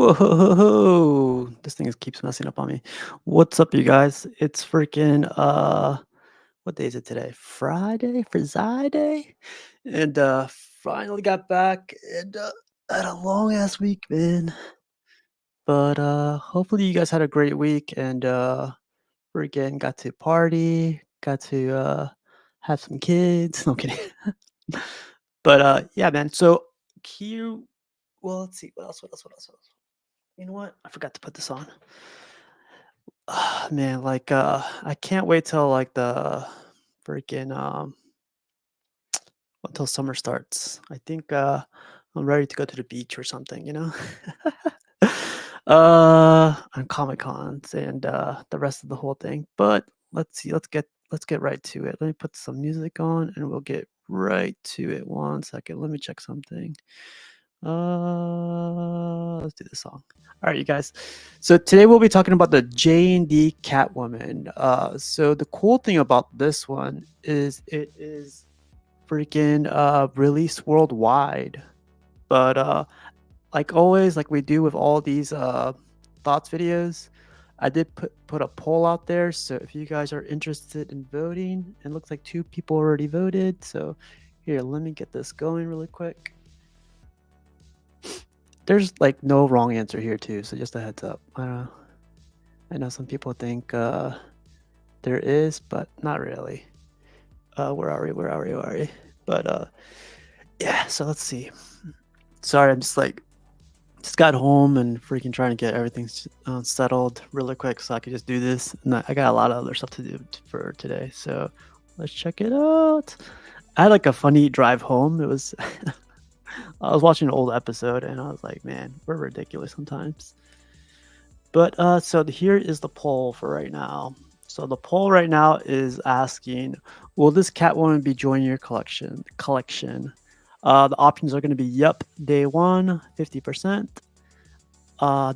Whoa, this thing keeps messing up on me. What's up, you guys? It's freaking what day is it today? Friday? And finally got back and had a long ass week, man. But hopefully you guys had a great week and freaking got to party, got to have some kids. No I'm kidding. But yeah, man. So Q well, let's see. What else? You know what? I forgot to put this on. Man, like, I can't wait till, like, the freaking, until summer starts. I think, I'm ready to go to the beach or something, you know? On Comic-Cons and, the rest of the whole thing, but let's see, let's get right to it. Let me put some music on, and we'll get right to it. One second, let me check something. Let's do this song. All right, you guys. So today we'll be talking about the JND Catwoman. So the cool thing about this one is it is freaking released worldwide. But like always, like we do with all these thoughts videos, I did put a poll out there. So if you guys are interested in voting, it looks like 2 people already voted. So here, let me get this going really quick. There's like no wrong answer here too, so just a heads up. I know some people think there is, but not really. Where are we? But yeah. So let's see. Sorry, I'm just got home and freaking trying to get everything settled really quick so I could just do this. And I got a lot of other stuff to do for today. So let's check it out. I had like a funny drive home. It was I was watching an old episode and I was like, man, we're ridiculous sometimes. But so here is the poll for right now. So the poll right now is asking, will this Catwoman be joining your collection? The options are going to be yep, day one, 50%.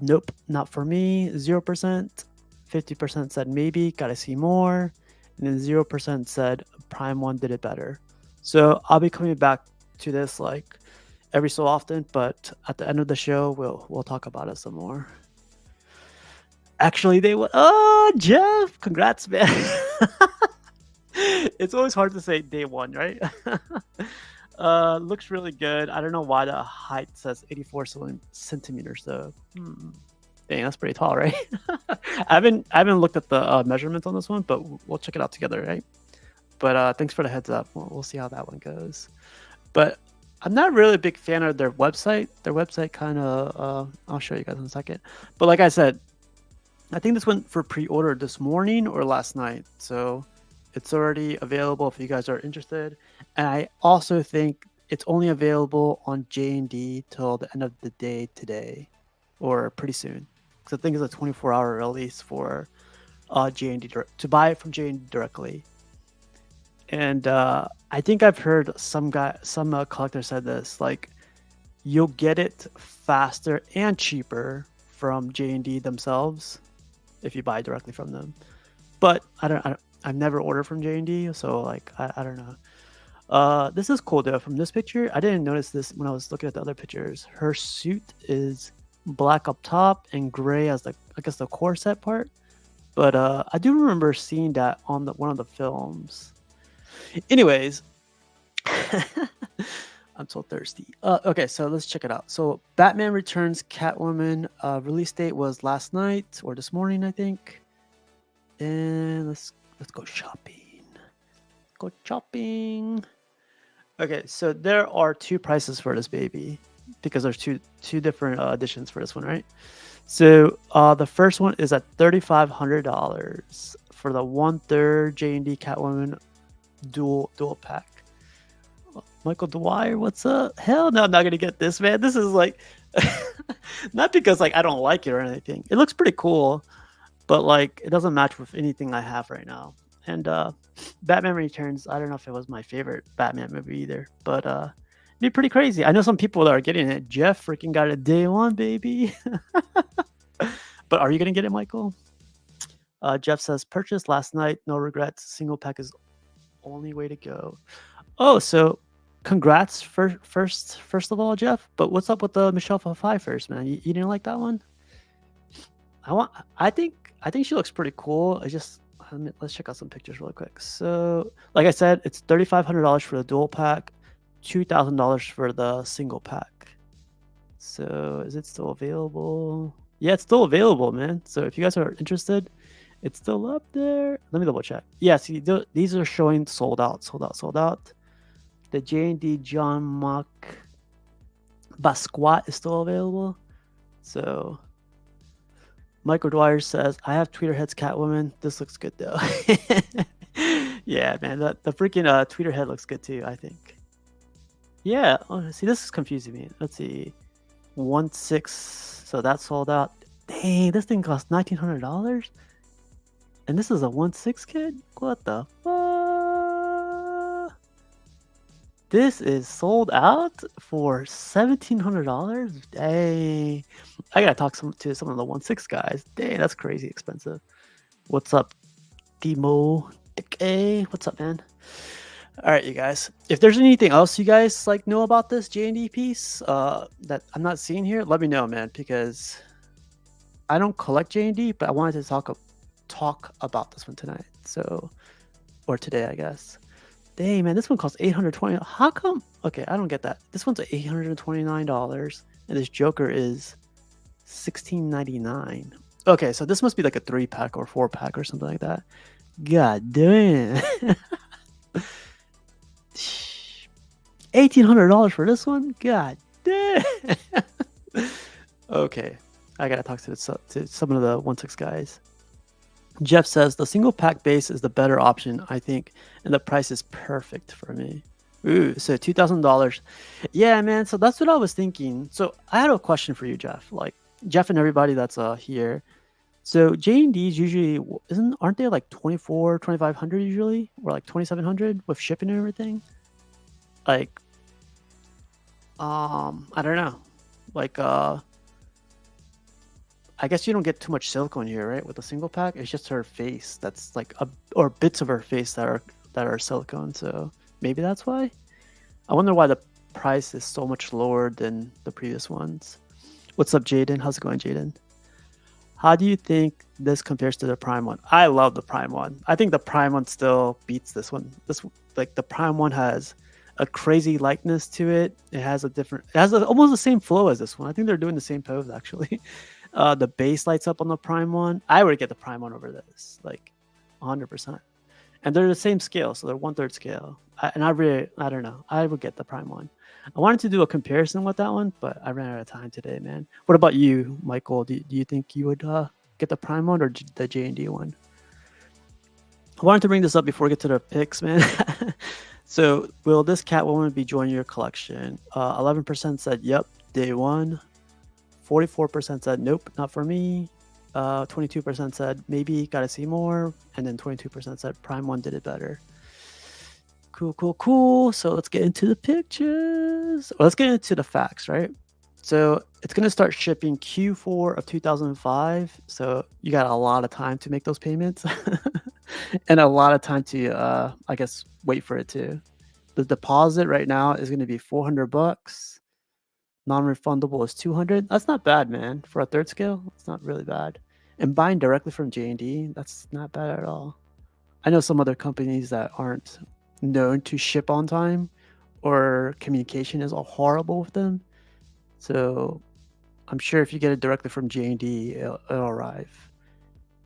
Nope, not for me, 0%. 50% said maybe, gotta see more. And then 0% said Prime 1 did it better. So I'll be coming back to this like every so often, but at the end of the show, we'll talk about it some more. Actually, they would. Oh, Jeff, congrats, man! It's always hard to say day one, right? Looks really good. I don't know why the height says 84 centimeters though. Dang, that's pretty tall, right? I haven't looked at the measurements on this one, but we'll check it out together, right? But thanks for the heads up. We'll see how that one goes. But I'm not really a big fan of their website. Their website kind of, I'll show you guys in a second. But like I said, I think this went for pre-order this morning or last night. So it's already available if you guys are interested. And I also think it's only available on JND till the end of the day today or pretty soon. Because I think it's a 24-hour release for JND to buy it from JND directly. And I think I've heard some collector said this, like you'll get it faster and cheaper from JND themselves if you buy directly from them. But I've never ordered from JND, so like I don't know. This is cool though. From this picture, I didn't notice this when I was looking at the other pictures. Her suit is black up top and gray as the corset part. But I do remember seeing that on one of the films. Anyways, I'm so thirsty. Okay, so let's check it out. So Batman Returns Catwoman release date was last night or this morning, I think. And let's go shopping. Go shopping. Okay, so there are 2 prices for this baby because there's two different editions for this one, right? So the first one is at $3,500 for the 1/3 JND Catwoman dual pack. Michael Dwyer, what's up? Hell no, I'm not gonna get this, man. This is like not because like I don't like it or anything. It looks pretty cool, but like it doesn't match with anything I have right now. And Batman Returns, I don't know if it was my favorite Batman movie either, but it'd be pretty crazy. I know some people that are getting it. Jeff freaking got it day one, baby. But are you gonna get it, Michael? Jeff says purchased last night, no regrets. Single pack is only way to go. Oh, so congrats first of all, Jeff. But what's up with the Michelle Pfeiffer first, man? You didn't like that one? I think she looks pretty cool. Let's check out some pictures real quick. So, like I said, it's $3,500 for the dual pack, $2,000 for the single pack. So, is it still available? Yeah, it's still available, man. So, if you guys are interested, it's still up there. Let me double check. Yeah, see, these are showing sold out. The JND John Mock Basquiat is still available. So, Michael Dwyer says, I have Tweeterhead's Catwoman. This looks good, though. Yeah, man, the freaking Tweeterhead looks good, too, I think. Yeah, oh, see, this is confusing me. Let's see. 1.6, so that's sold out. Dang, this thing costs $1,900? And this is a 1.6 kit? What the fuck? This is sold out for $1,700? Dang. I gotta talk to some of the 1.6 guys. Dang, that's crazy expensive. What's up, Demo? Hey, what's up, man? All right, you guys. If there's anything else you guys like know about this JND piece that I'm not seeing here, let me know, man, because I don't collect JND, but I wanted to talk about this one tonight. So, or today, I guess. Dang, man, this one costs $820. How come? Okay, I don't get that. This one's $829, and this Joker is $16.99. Okay, so this must be like a 3-pack or 4-pack or something like that. God damn. $1,800 for this one? God damn. Okay, I gotta talk to some of the 1.6 guys. Jeff says the single pack base is the better option, I think, and the price is perfect for me. Ooh, so $2,000. Yeah, man. So that's what I was thinking. So I had a question for you, Jeff. Like Jeff and everybody that's here. So J&Ds usually aren't they like 2,500 usually, or like 2,700 with shipping and everything? Like, I don't know. Like, I guess you don't get too much silicone here, right? With a single pack, it's just her face that's like or bits of her face that are silicone. So maybe that's why. I wonder why the price is so much lower than the previous ones. What's up, Jaden? How's it going, Jaden? How do you think this compares to the Prime one? I love the Prime one. I think the Prime one still beats this one. Like the Prime one has a crazy likeness to it. It has almost the same flow as this one. I think they're doing the same pose actually. The base lights up on the Prime one. I would get the Prime one over this, like 100%. And they're the same scale, so they're 1/3 scale. I don't know. I would get the Prime one. I wanted to do a comparison with that one, but I ran out of time today, man. What about you, Michael? Do you think you would get the Prime one or the J&D one? I wanted to bring this up before we get to the picks, man. So, will this Catwoman be joining your collection? 11% said yep, day one. 44% said nope, not for me. 22% said maybe, gotta see more. And then 22% said Prime 1 did it better. Cool. So let's get into the pictures. Let's get into the facts, right? So it's going to start shipping Q4 of 2005. So you got a lot of time to make those payments and a lot of time to, I guess, wait for it to. The deposit right now is going to be $400. Non-refundable is $200. That's not bad, man. For a 3rd scale, it's not really bad. And buying directly from J&D, that's not bad at all. I know some other companies that aren't known to ship on time or communication is all horrible with them. So I'm sure if you get it directly from J&D, it'll arrive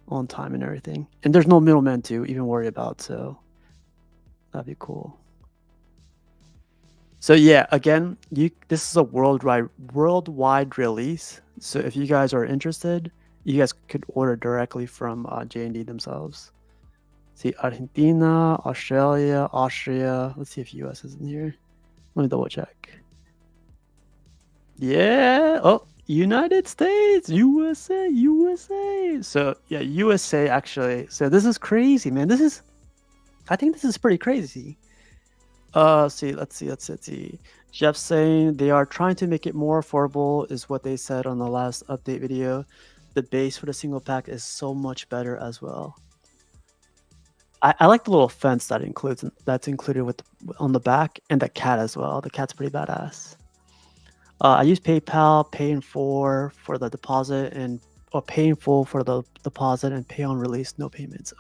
on time and everything. And there's no middleman to even worry about, so that'd be cool. So yeah, again, this is a worldwide release. So if you guys are interested, you guys could order directly from J&D themselves. See, Argentina, Australia, Austria. Let's see if US is in here. Let me double check. Yeah. Oh, United States, USA. So yeah, USA actually. So this is crazy, man. I think this is pretty crazy. Let's see. Jeff's saying they are trying to make it more affordable is what they said on the last update video. The base for the single pack is so much better as well. I like the little fence that's included on the back, and the cat as well. The cat's pretty badass. I use PayPal, pay in for the deposit, and or pay in full for the deposit and pay on release, no payments.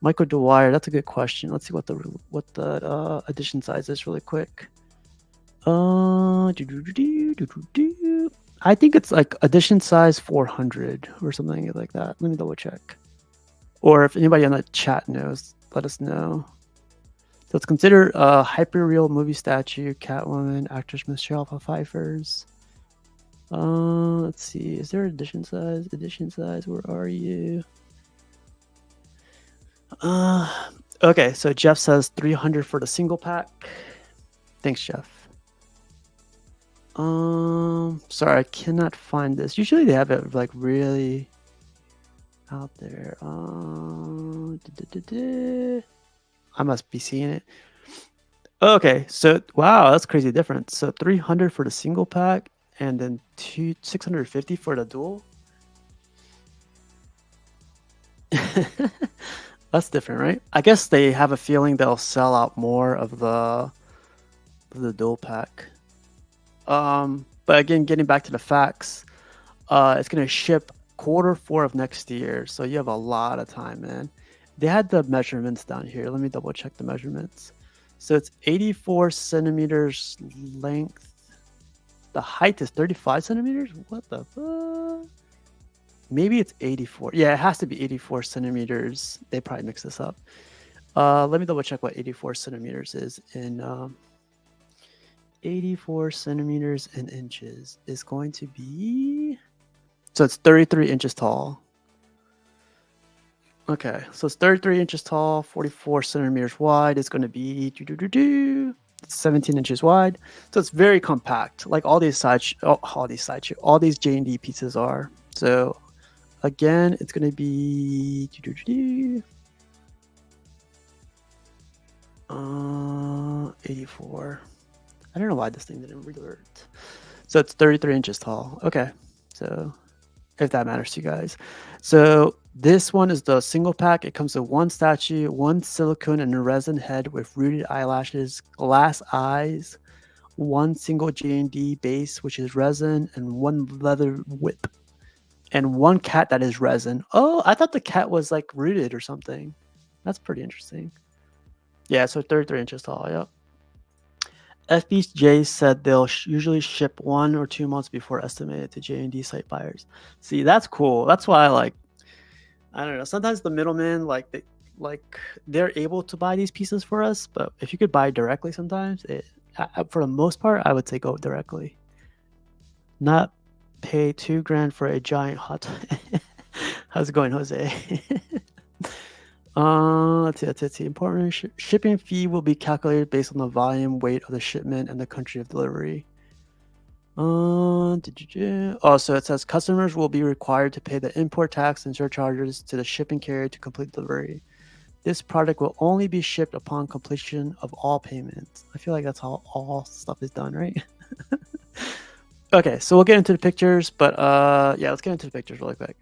Michael Dwyer, that's a good question. Let's see what the edition size is really quick. I think it's like edition size 400 or something like that. Let me double check. Or if anybody on the chat knows, let us know. So it's considered a hyper-real movie statue, Catwoman, actress Michelle Pfeiffer's. Let's see. Is there edition size? Edition size, where are you? Okay, so Jeff says 300 for the single pack. Thanks, Jeff. Sorry, I cannot find this. Usually they have it like really out there. I must be seeing it. Okay, so wow, that's crazy difference. So 300 for the single pack, and then 650 for the dual. That's different, right? I guess they have a feeling they'll sell out more of the dual pack. But again, getting back to the facts, it's gonna ship Q4 of next year, so you have a lot of time, man. They had the measurements down here. Let me double check the measurements. So it's 84 centimeters length. The height is 35 centimeters. What the fuck? Maybe it's 84. Yeah, it has to be 84 centimeters. They probably mixed this up. Let me double check what 84 centimeters is in 84 centimeters in inches is going to be, so it's 33 inches tall. Okay, so it's 33 inches tall, 44 centimeters wide. It's going to be 17 inches wide. So it's very compact, like all these JND pieces are. So again, it's going to be 84. I don't know why this thing didn't revert. So it's 33 inches tall. Okay, so if that matters to you guys. So this one is the single pack. It comes with one statue, one silicone and a resin head with rooted eyelashes, glass eyes, one single JND base, which is resin, and one leather whip, and one cat that is resin. Oh, I thought the cat was like rooted or something. That's pretty interesting. Yeah, so 33 inches tall. Yep. FBJ said they'll usually ship 1 or 2 months before estimated to JND site buyers. See, that's cool. That's why I don't know. Sometimes the middlemen they're able to buy these pieces for us, but if you could buy directly, sometimes for the most part, I would say go directly. Not pay $2,000 for a giant hot. How's it going, Jose? Let's see. Important shipping fee will be calculated based on the volume, weight of the shipment, and the country of delivery. So it says customers will be required to pay the import tax and surcharges to the shipping carrier to complete delivery. This product will only be shipped upon completion of all payments. I feel like that's how all stuff is done, right? Okay, so we'll get into the pictures, but yeah, let's get into the pictures really quick.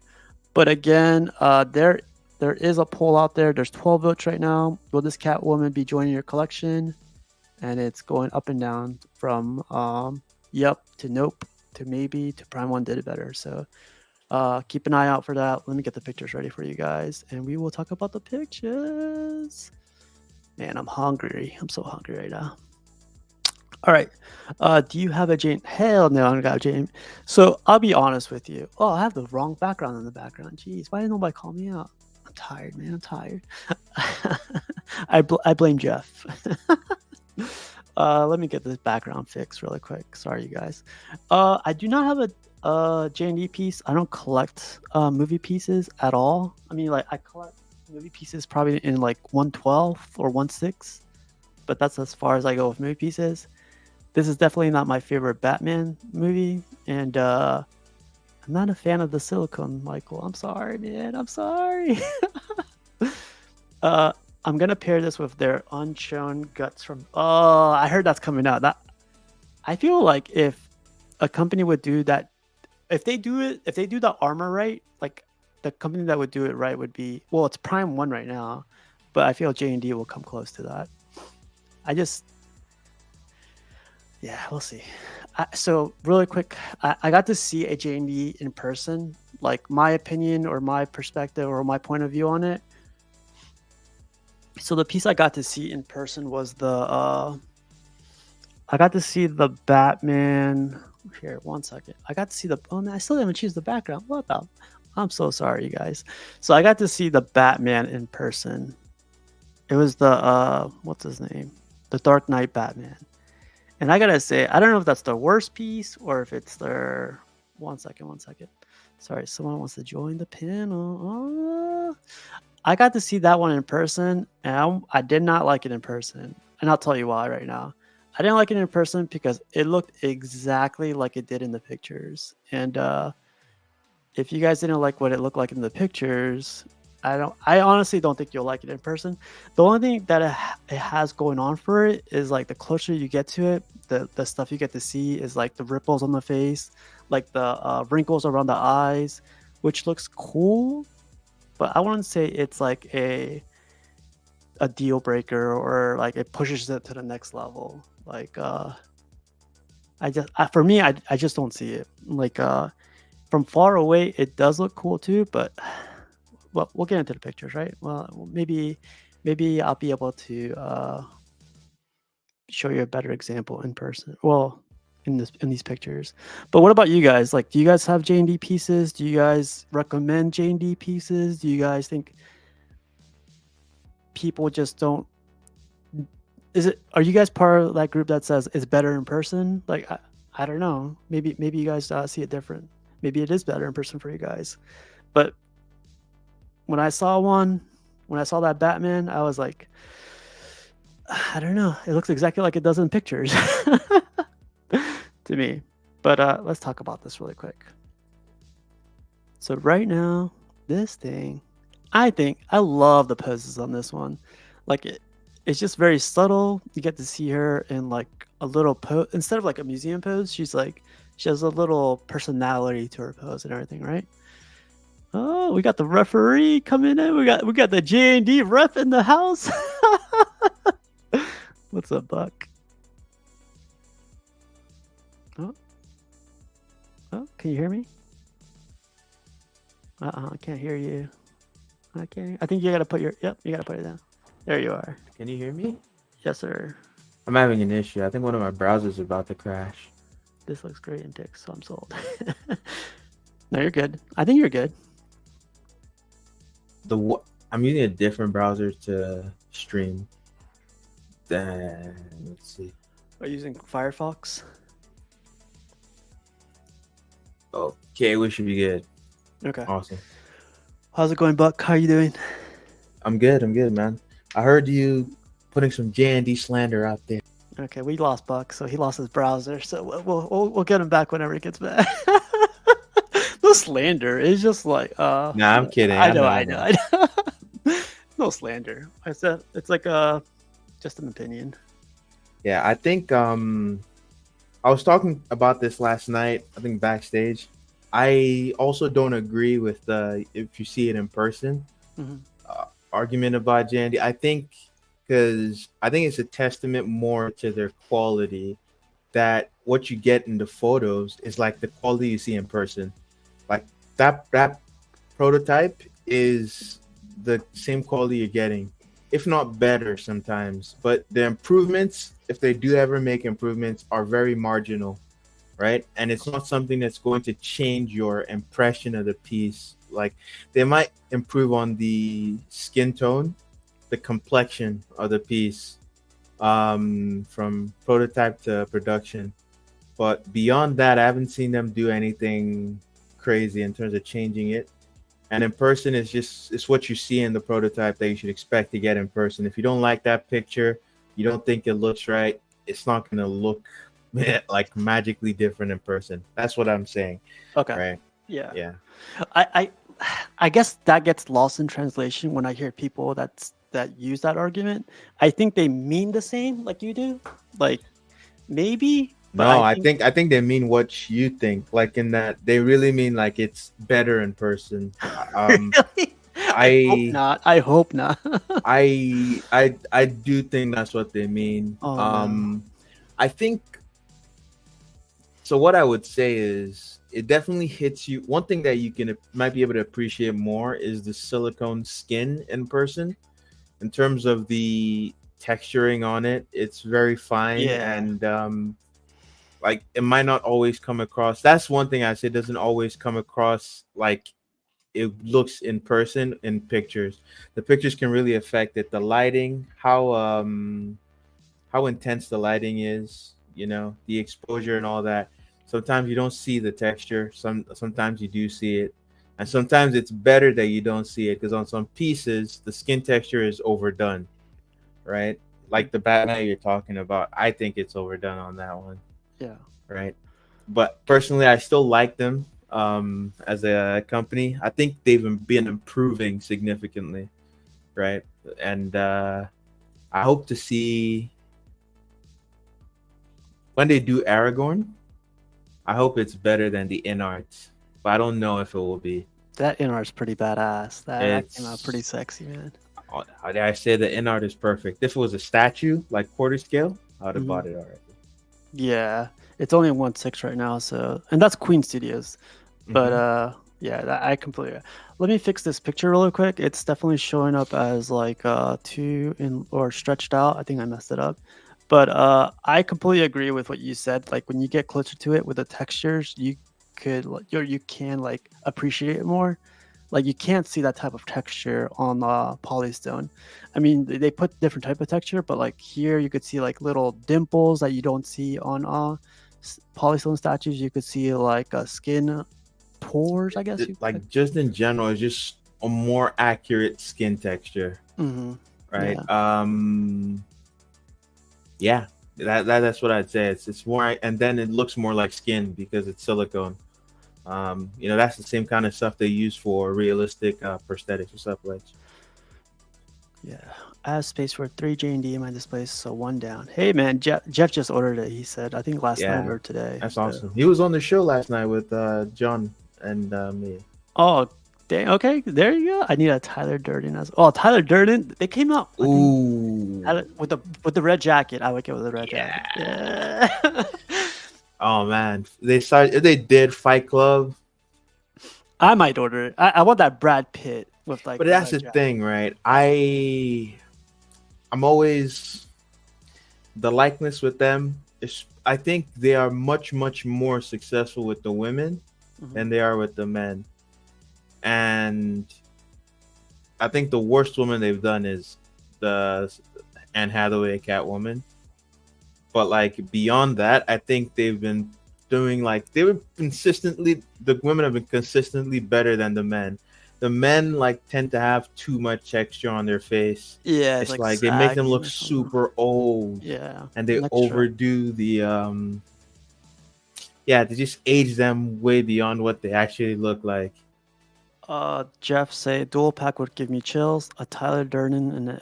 But again, there is a poll out there. There's 12 votes right now. Will this Catwoman be joining your collection? And it's going up and down from yep to nope to maybe to Prime One did it better. So keep an eye out for that. Let me get the pictures ready for you guys, and we will talk about the pictures. Man, I'm hungry. I'm so hungry right now. All right. Do you have a Jane? Hell no, I don't got a Jane. So I'll be honest with you. Oh, I have the wrong background in the background. Jeez, why didn't nobody call me out? I'm tired, man. I'm tired. I blame Jeff. Let me get this background fixed really quick. Sorry, you guys. I do not have a JND piece. I don't collect movie pieces at all. I mean, like I collect movie pieces probably in like 1/12 or 1/6, but that's as far as I go with movie pieces. This is definitely not my favorite Batman movie, and I'm not a fan of the silicone, Michael. I'm sorry, man. I'm sorry. I'm gonna pair this with their unshone guts from. Oh, I heard that's coming out. That I feel like if a company would do that, if they do the armor right, like the company that would do it right would be, well, it's Prime 1 right now, but I feel JND will come close to that. Yeah, we'll see. So really quick, I got to see a JND in person. Like my opinion or my perspective or my point of view on it. So the piece I got to see in person was I got to see the Batman. Here, 1 second. I got to see oh man, I still haven't choose the background. What the? I'm so sorry, you guys. So I got to see the Batman in person. It was the what's his name? The Dark Knight Batman. And I gotta say, I don't know if that's the worst piece or if it's their 1 second. Sorry, someone wants to join the panel. I got to see that one in person, and I did not like it in person. And I'll tell you why right now. I didn't like it in person because it looked exactly like it did in the pictures. And if you guys didn't like what it looked like in the pictures, I honestly don't think you'll like it in person. The only thing that it has going on for it is like the closer you get to it, the stuff you get to see is like the ripples on the face, like the wrinkles around the eyes, which looks cool. But I wouldn't say it's like a deal breaker or like it pushes it to the next level. Like for me, I just don't see it. Like from far away, it does look cool too, but well, we'll get into the pictures, right? Well, maybe I'll be able to show you a better example in person. Well, in these pictures. But what about you guys? Like, do you guys have JND pieces? Do you guys recommend JND pieces? Do you guys think people just don't? Are you guys part of that group that says it's better in person? Like, I don't know. Maybe you guys see it different. Maybe it is better in person for you guys. But when I saw that Batman, I was like, I don't know. It looks exactly like it does in pictures to me. But let's talk about this really quick. So right now, this thing, I love the poses on this one. Like it's just very subtle. You get to see her in like a little pose instead of like a museum pose. She has a little personality to her pose and everything, right? Oh, we got the referee coming in. We got the JND ref in the house. What's up, Buck? Oh, can you hear me? I can't hear you. I can't. I think you gotta put you gotta put it down. There you are. Can you hear me? Yes, sir. I'm having an issue. I think one of my browsers is about to crash. This looks great in text, so I'm sold. No, you're good. I think you're good. I'm using a different browser to stream. Then let's see. Are you using Firefox? Okay, we should be good. Okay. Awesome. How's it going, Buck? How you doing? I'm good, man. I heard you putting some JND slander out there. Okay, we lost Buck, so he lost his browser. So we'll get him back whenever he gets back. No slander. It's just like Nah, I'm kidding. I know. No slander. I said it's like just an opinion. Yeah, I think I was talking about this last night, I think backstage. I also don't agree with the if you see it in person argument about JND. I think because I think it's a testament more to their quality that what you get in the photos is like the quality you see in person. Like that prototype is the same quality you're getting, if not better sometimes. But the improvements, if they do ever make improvements, are very marginal, right? And it's not something that's going to change your impression of the piece. Like they might improve on the skin tone, the complexion of the piece, from prototype to production. But beyond that, I haven't seen them do anything crazy in terms of changing it. And in person, it's what you see in the prototype that you should expect to get in person. If you don't like that picture, you don't think it looks right, it's not going to look like magically different in person. That's what I'm saying. Okay. Right. Yeah. I guess that gets lost in translation when I hear people that use that argument. I think they mean the same like you do. Like maybe, But No, I I think think I think they mean what you think. Like in that they really mean like it's better in person. really, I hope I not. I hope not. I do think that's what they mean. Oh no. I think so. What I would say is it definitely hits you. One thing that you can might be able to appreciate more is the silicone skin in person. In terms of the texturing on it, it's very fine Yeah. and like it might not always come across. That's one thing I say doesn't always come across like it looks in person in pictures. The pictures can really affect it. The lighting, how intense the lighting is, the exposure and all that. Sometimes you don't see the texture. Sometimes you do see it. And sometimes it's better that you don't see it because on some pieces the skin texture is overdone, right? Like the Batman you're talking about, I think it's overdone on that one, Yeah. right? But personally, I still like them as a company. I think they've been improving significantly, right? And I hope to see when they do Aragorn. I hope it's better than the in art, but I don't know if it will be. That in art's pretty badass. That came out pretty It's sexy, man. I say the in art is perfect. If it was a statue like quarter scale, I would have Hmm. bought it already. Yeah, it's only 1.6 right now, so and that's Queen Studios. But Hmm. yeah, I completely. Let me fix this picture real quick. It's definitely showing up as like two in or stretched out. I think I messed it up. But I completely agree with what you said. Like when you get closer to it with the textures, you could you can like appreciate it more. Like you can't see that type of texture on polystone. I mean, they put different type of texture, but like here you could see like little dimples that you don't see on polystone statues. You could see like skin pores, I guess you could. Like just in general, it's just a more accurate skin texture, Hmm. right? Yeah. Yeah, that's what I'd say. It's more, and then it looks more like skin because it's silicone. That's the same kind of stuff they use for realistic prosthetics and stuff like. Yeah. I have space for 3 JND in my display, so one down. Hey man, Jeff just ordered it. He said, I think last night Yeah, or today. that's So. awesome. He was on the show last night with John and me. Oh, dang. Okay, there you go. I need a Tyler Durden as. Oh, Tyler Durden. They came out. I think Ooh, with the red jacket. I would go with the red jacket. yeah. Yeah. Oh man, they did Fight Club, I might order it. I want that Brad Pitt with like but the that's red the jacket. thing, right? I'm always the likeness with them is. I think they are much more successful with the women Hmm. than they are with the men, and I think the worst woman they've done is the Anne Hathaway Catwoman. But like beyond that, I think they've been doing like they were consistently the women have been consistently better than the men. The men like tend to have too much texture on their face. Yeah, it's It's like like they make them sagging look or something. super old Yeah, and they an extra. overdo the yeah, they just age them way beyond what they actually look like. Jeff say dual pack would give me chills. A Tyler Durden and an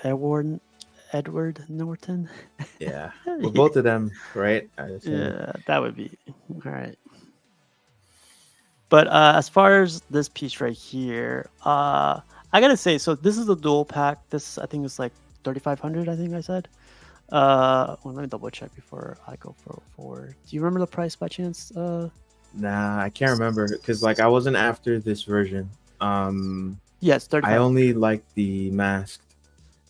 Edward Norton. Yeah. With both of them, right? I was saying. Yeah, that would be all right. But as far as this piece right here, I gotta say, so this is the dual pack. This I think is like 3,500. I think I said. Well, let me double check before I go forward. Do you remember the price by chance? Nah, I can't remember because like I wasn't after this version. Yeah, it's I 3,500. only like the masked.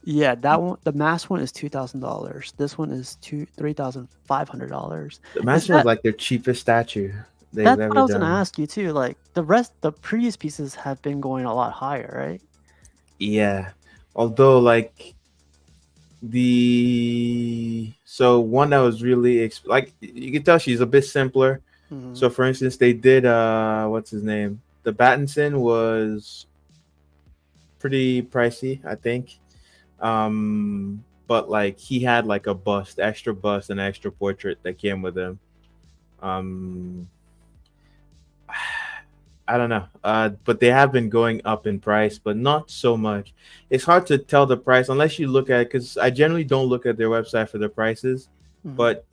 Yeah, that one. The mask one is $2,000. This one is $3,500. The Is master is that like their cheapest statue they've That's what I ever was gonna done. ask you too. Like the previous pieces have been going a lot higher, right? Yeah. Although like the so one that was really like you can tell she's a bit simpler. Hmm. So for instance, they did what's his name? The Battinson was pretty pricey, I think. But like he had like a bust, extra bust, and extra portrait that came with him. Um, I don't know. But they have been going up in price, but not so much. It's hard to tell the price unless you look at because I generally don't look at their website for the prices. Hmm. But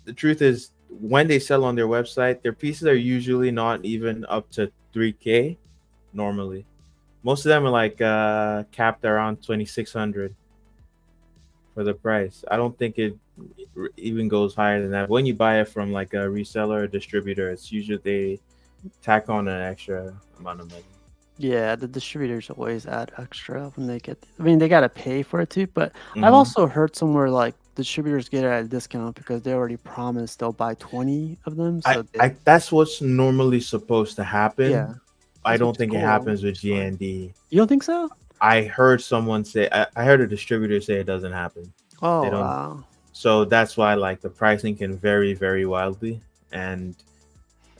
the truth is, when they sell on their website, their pieces are usually not even up to 3K normally. Most of them are like capped around 2,600 for the price. I don't think it even goes higher than that. When you buy it from like a reseller or distributor, it's usually they tack on an extra amount of money. Yeah, the distributors always add extra when they get. I mean, they gotta pay for it too. But I've Hmm. also heard somewhere like distributors get it at a discount because they already promised they'll buy 20 of them. So they, That's what's normally supposed to yeah, happen. I that's which don't is think it cool. happens with Which is fine. JND. You don't think so? I heard someone say, I heard a distributor say it doesn't happen. They Oh don't. wow. So that's why like the pricing can vary very wildly, and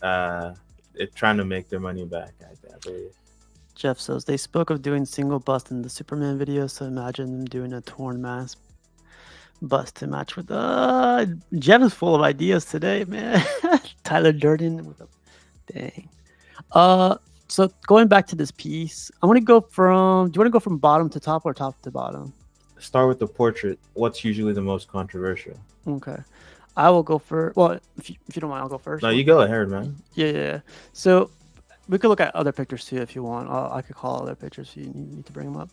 uh, they're trying to make their money back. I believe. Jeff says they spoke of doing single bust in the Superman video, so imagine them doing a torn mask bust to match with. Jeff is full of ideas today, man. Tyler Durden with a dang. So going back to this piece, I want to go from. Do you want to go from bottom to top or top to bottom? Start with the portrait. What's usually the most controversial? Okay, I will go first. Well, if you don't mind, I'll go first. No, you go ahead, man. Yeah. So we could look at other pictures too if you want. I could call other pictures if you need to bring them up.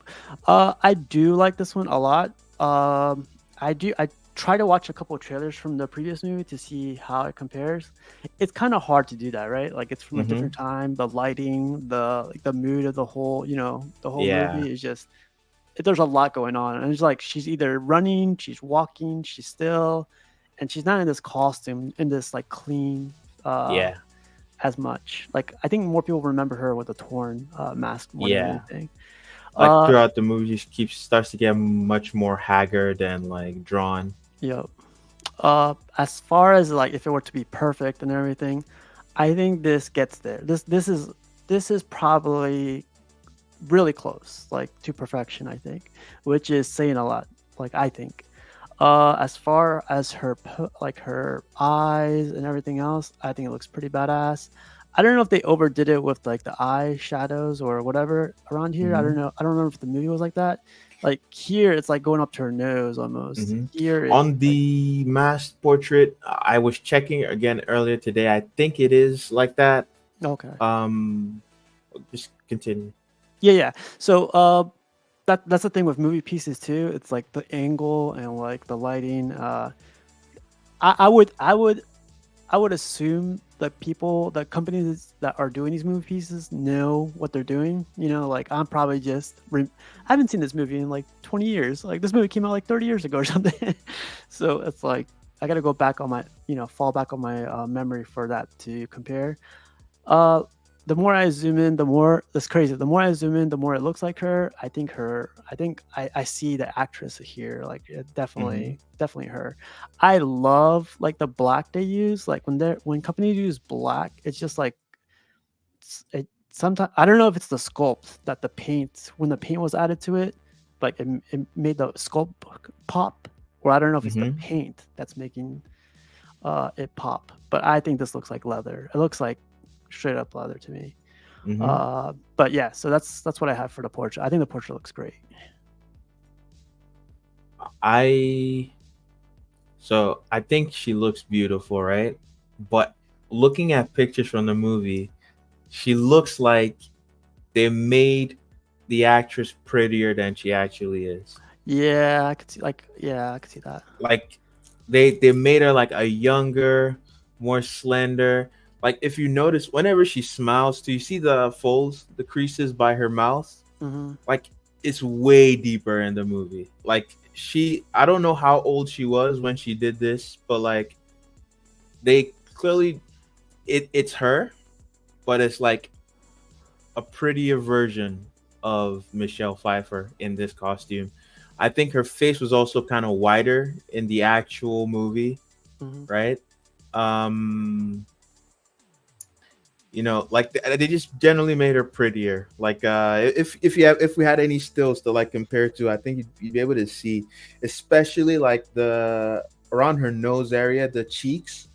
I do like this one a lot. I try to watch a couple of trailers from the previous movie to see how it compares. It's kind of hard to do that, right? Like it's from a Mm-hmm. different time. The lighting, the mood of the whole, the whole Yeah, movie is just. There's a lot going on, and it's like she's either running, she's walking, she's still, and she's not in this costume, in this like clean. yeah, As much. Like I think more people remember her with a torn mask more than yeah. anything. Like Uh, throughout the movie, she keeps starts to get much more haggard and like drawn. yeah. As far as like if it were to be perfect and everything, I think this gets there. This is probably really close, like to perfection. I think, which is saying a lot. Like I think. As far as like her eyes and everything else, I think it looks pretty badass. I don't know if they overdid it with like the eye shadows or whatever around here. I Mm-hmm. don't know. I don't remember if the movie was like that. Like here, it's like going up to her nose almost. Mm-hmm. Here, it's On like the masked portrait, I was checking again earlier today. I think it is like that. okay. Um, just continue. Yeah. So that's the thing with movie pieces too. It's like the angle and like the lighting. I would assume that the companies that are doing these movie pieces know what they're doing. Like I'm probably I haven't seen this movie in like 20 years. Like this movie came out like 30 years ago or something. So it's like I got to go back on fall back on my memory for that to compare. Uh, the more I zoom in, the more that's crazy. The more I zoom in, the more it looks like her. I see the actress here. Like Mm-hmm. definitely her. I love like the black they use. Like when companies use black, it's just like it. Sometimes I don't know if it's the sculpt that the paint when the paint was added to it, like it made the sculpt pop, or I don't know if it's the Mm-hmm. paint that's making it pop. But I think this looks like leather. It looks like straight up leather to me. Mm-hmm. But yeah, so that's what I have for the portrait. I think the portrait looks great. I So I think she looks beautiful, right? But looking at pictures from the movie, she looks like they made the actress prettier than she actually is. Yeah, I could see I could see that. Like they made her like a younger, more slender. Like if you notice, whenever she smiles, do you see the folds, the creases by her mouth? Hmm. Like it's way deeper in the movie. Like I don't know how old she was when she did this, but like they clearly it's her, but it's like a prettier version of Michelle Pfeiffer in this costume. I think her face was also kind of wider in the actual movie, Hmm. right? Like they just generally made her prettier. Like if we had any stills to like compare to, I think you'd be able to see, especially like the around her nose area, the cheeks,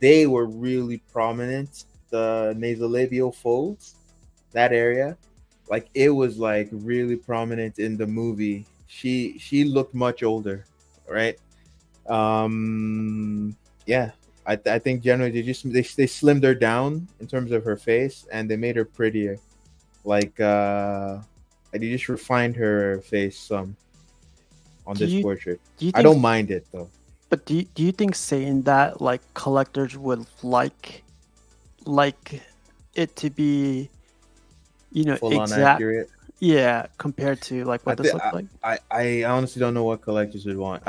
they were really prominent. The nasolabial folds, that area, like it was like really prominent in the movie. She looked much older, right? Um, yeah. I think generally they slimmed her down in terms of her face, and they made her prettier. Like they just refined her face some on Do this you portrait. do you I think? don't mind it though. But do you think saying that like collectors would like it to be, Full on exact? accurate. Yeah, compared to like I what this think looks like. I honestly don't know what collectors would want.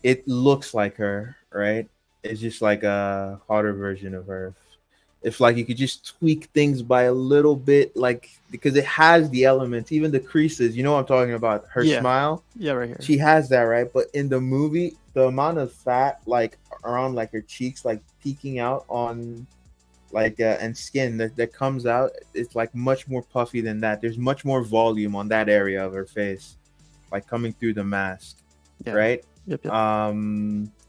It looks like her, right? It's just like a hotter version of her. If like you could just tweak things by a little bit, like because it has the elements, even the creases. You know what I'm talking about? Her Yeah, smile, yeah, right here. she has that, right? But in the movie, the amount of fat like around like her cheeks, like peeking out on like and skin that comes out, it's like much more puffy than that. There's much more volume on that area of her face, like coming through the mask, Yeah. right? Yep. Yep.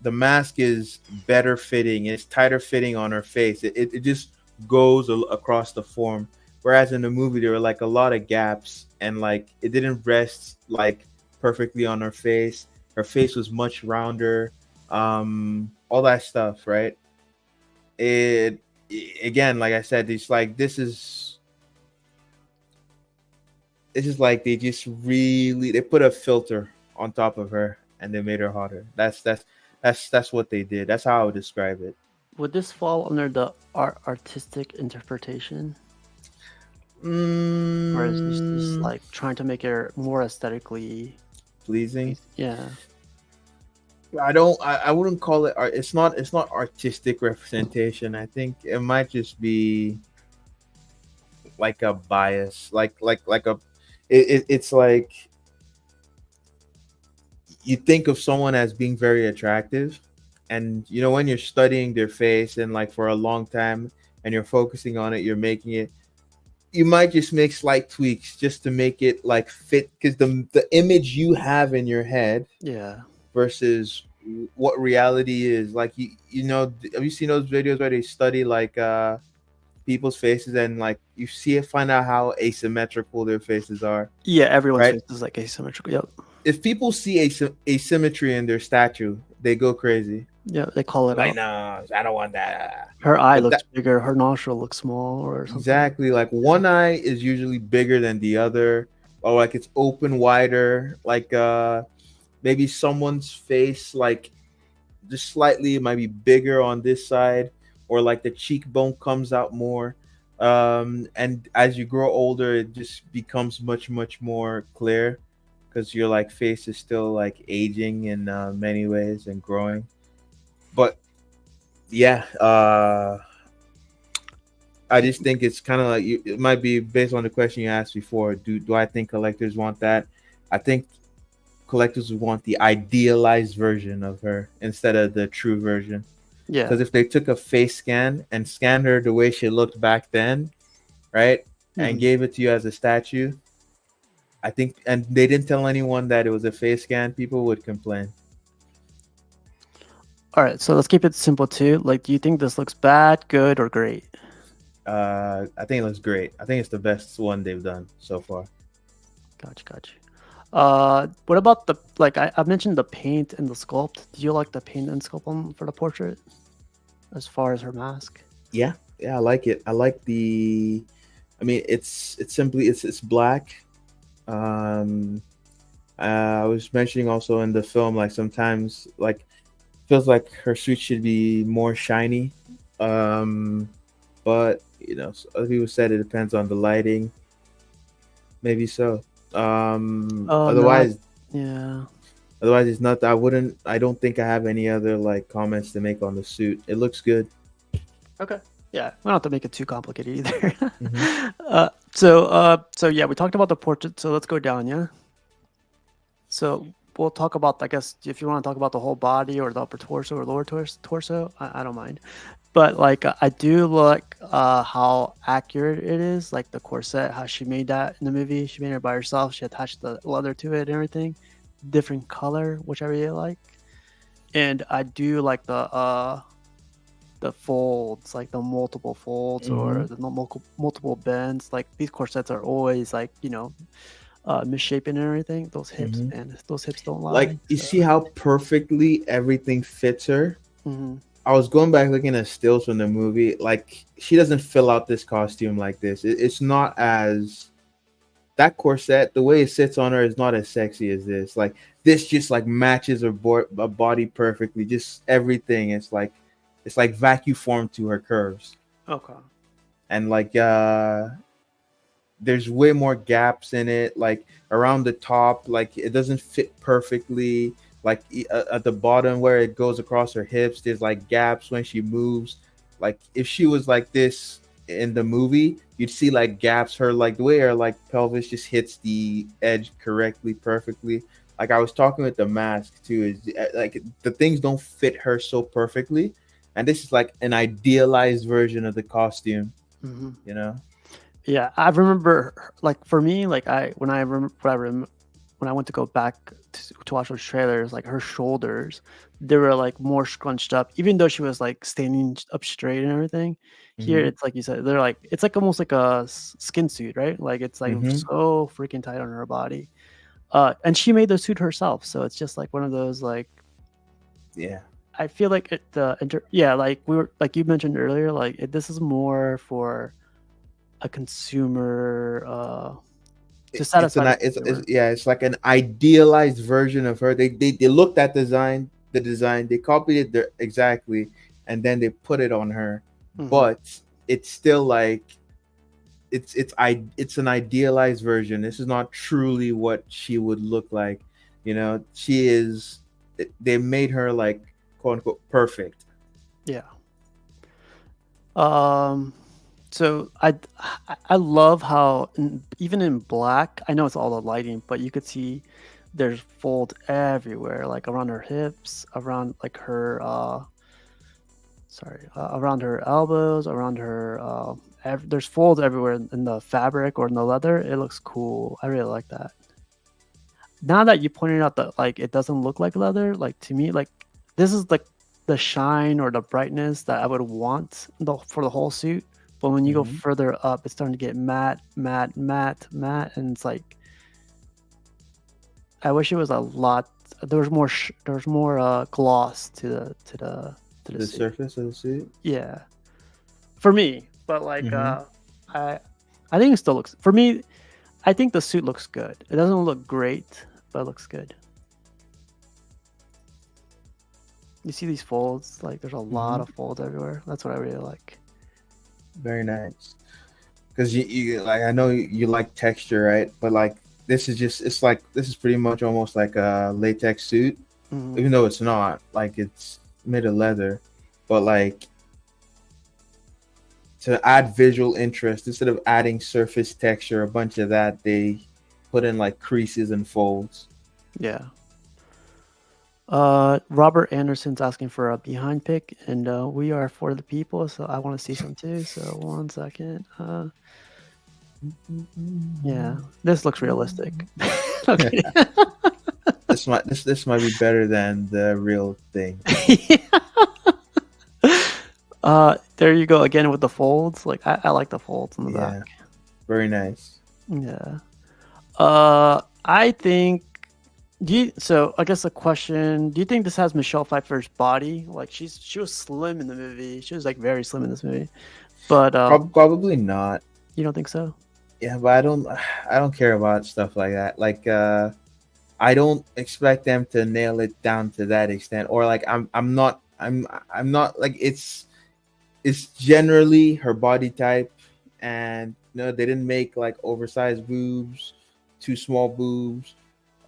The mask is better fitting, it's tighter fitting on her face. It just goes across the form, whereas in the movie there were like a lot of gaps, and like it didn't rest like perfectly on her face. Her face was much rounder, all that stuff, right? it Again, like I said, it's like this is like they just really they put a filter on top of her and they made her hotter. That's what they did. That's how I would describe it. Would this fall under the artistic interpretation, or is this just Mm, like trying to make it more aesthetically? pleasing. Yeah. I don't. I wouldn't call it art. It's not artistic representation. I think it might just be like a bias, like a. It's like you think of someone as being very attractive, and when you're studying their face and like for a long time and you're focusing on it, you're making it. You might just make slight tweaks just to make it like fit, because the image you have in your head Yeah. versus what reality is. Like have you seen those videos where they study like people's faces, and like you see it, find out how asymmetrical their faces are, Yeah. Everyone's right? face is like asymmetrical. Yep. If people see asymmetry in their statue, they go crazy. Yeah. They call it Like, out. no, I don't want that. Her eye But looks that bigger. Her nostril looks small, or something. exactly, like Yeah. one eye is usually bigger than the other, or like it's open wider. Like maybe someone's face like just slightly, it might be bigger on this side, or like the cheekbone comes out more. And as you grow older, it just becomes much more clear, because your like face is still like aging in many ways and growing. But yeah, I just think it's kind of like it might be based on the question you asked before. Do I think collectors want that? I think collectors would want the idealized version of her instead of the true version. Yeah. Because if they took a face scan and scanned her the way she looked back then, right, and Mhm. gave it to you as a statue, I think, and they didn't tell anyone that it was a face scan, people would complain. All right. So let's keep it simple too. Like, do you think this looks bad, good, or great? I think it looks great. I think it's the best one they've done so far. Gotcha. What about the like? I mentioned the paint and the sculpt. Do you like the paint and sculpt for the portrait, as far as her mask? Yeah, I like it. I like the. I mean, it's simply it's black. Um, I was mentioning also in the film, like sometimes like feels like her suit should be more shiny. Um, but other people said it depends on the lighting. Maybe so. Oh no. Otherwise, Yeah. it's not. I don't think I have any other like comments to make on the suit. It looks good. Okay. Yeah. We don't have to make it too complicated either. Hmm. So yeah, we talked about the portrait. So let's go down. Yeah. So we'll talk about, I guess, if you want to talk about the whole body or the upper torso or lower torso, I don't mind. But like, I do like how accurate it is. Like the corset, how she made that in the movie. She made it by herself. She attached the leather to it and everything. Different color, which I really like. And I do like the folds, like the multiple folds or Hmm. the multiple bends. Like these corsets are always like, misshapen and everything. Those hips, Hmm. and those hips don't lie. Like you So see how perfectly everything fits her. Hmm. I was going back looking at stills from the movie. Like she doesn't fill out this costume like this. It's not as that corset. The way it sits on her is not as sexy as this. Like this just like matches her body perfectly. Just everything. It's like vacuum formed to her curves. Okay. And like there's way more gaps in it, like around the top, like it doesn't fit perfectly, like at the bottom where it goes across her hips there's like gaps when she moves. Like if she was like this in the movie, you'd see like gaps, her like the way her like pelvis just hits the edge correctly perfectly. Like I was talking with the mask too, is like the things don't fit her so perfectly, and this is like an idealized version of the costume, Hmm. you know. Yeah, I remember like for me, like when I went to go back to watch those trailers, like her shoulders, they were like more scrunched up, even though she was like standing up straight and everything. Here, Hmm. it's like you said, they're like it's like almost like a skin suit, right? Like it's like Hmm. so freaking tight on her body. And she made the suit herself, so it's just like one of those like Yeah. I feel like yeah, like we were like you mentioned earlier, like this is more for a consumer to It's satisfy an the it's consumer. yeah, it's like an idealized version of her. They looked at the design, they copied it there exactly, and then they put it on her. Hmm. But it's still like it's an idealized version. This is not truly what she would look like. You know, she is. They made her like quote unquote perfect. Yeah. Um. So I love how even in black, I know it's all the lighting, but you could see there's fold everywhere, like around her hips, around like her around her elbows, around her there's folds everywhere in the fabric or in the leather. It looks cool. I really like that. Now that you pointed out that like it doesn't look like leather, like to me, like this is like the shine or the brightness that I would want for the whole suit. But when you go Hmm. further up, it's starting to get matte, matte, matte, matte, and it's like I wish it was a lot. There was more gloss to the The suit. surface of the suit. Yeah, for me. But like Hmm. I I think it still looks for me. I think the suit looks good. It doesn't look great, but it looks good. You see these folds? Like there's a lot Hmm. of folds everywhere. That's what I really like. Very nice. Because you like I know you like texture, right? But like this is just it's like this is pretty much almost like a latex suit, Hmm. even though it's not. Like it's made of leather, but like to add visual interest instead of adding surface texture, a bunch of that they put in like creases and folds. Yeah. Robert Anderson's asking for a behind pick, and we are for the people, so I want to see some too. So 1 second. Yeah, this looks realistic. Okay. This might be better than the real thing. There you go again with the folds. Like I like the folds in the back. Yeah, very nice. Yeah. I think. So I guess a question: do you think this has Michelle Pfeiffer's body? Like she was slim in the movie. She was like very slim in this movie. But Probably not. you don't think so? Yeah, but I don't care about stuff like that. Like I don't expect them to nail it down to that extent. Or like I'm not like it's generally her body type, and no, they didn't make like oversized boobs, too small boobs,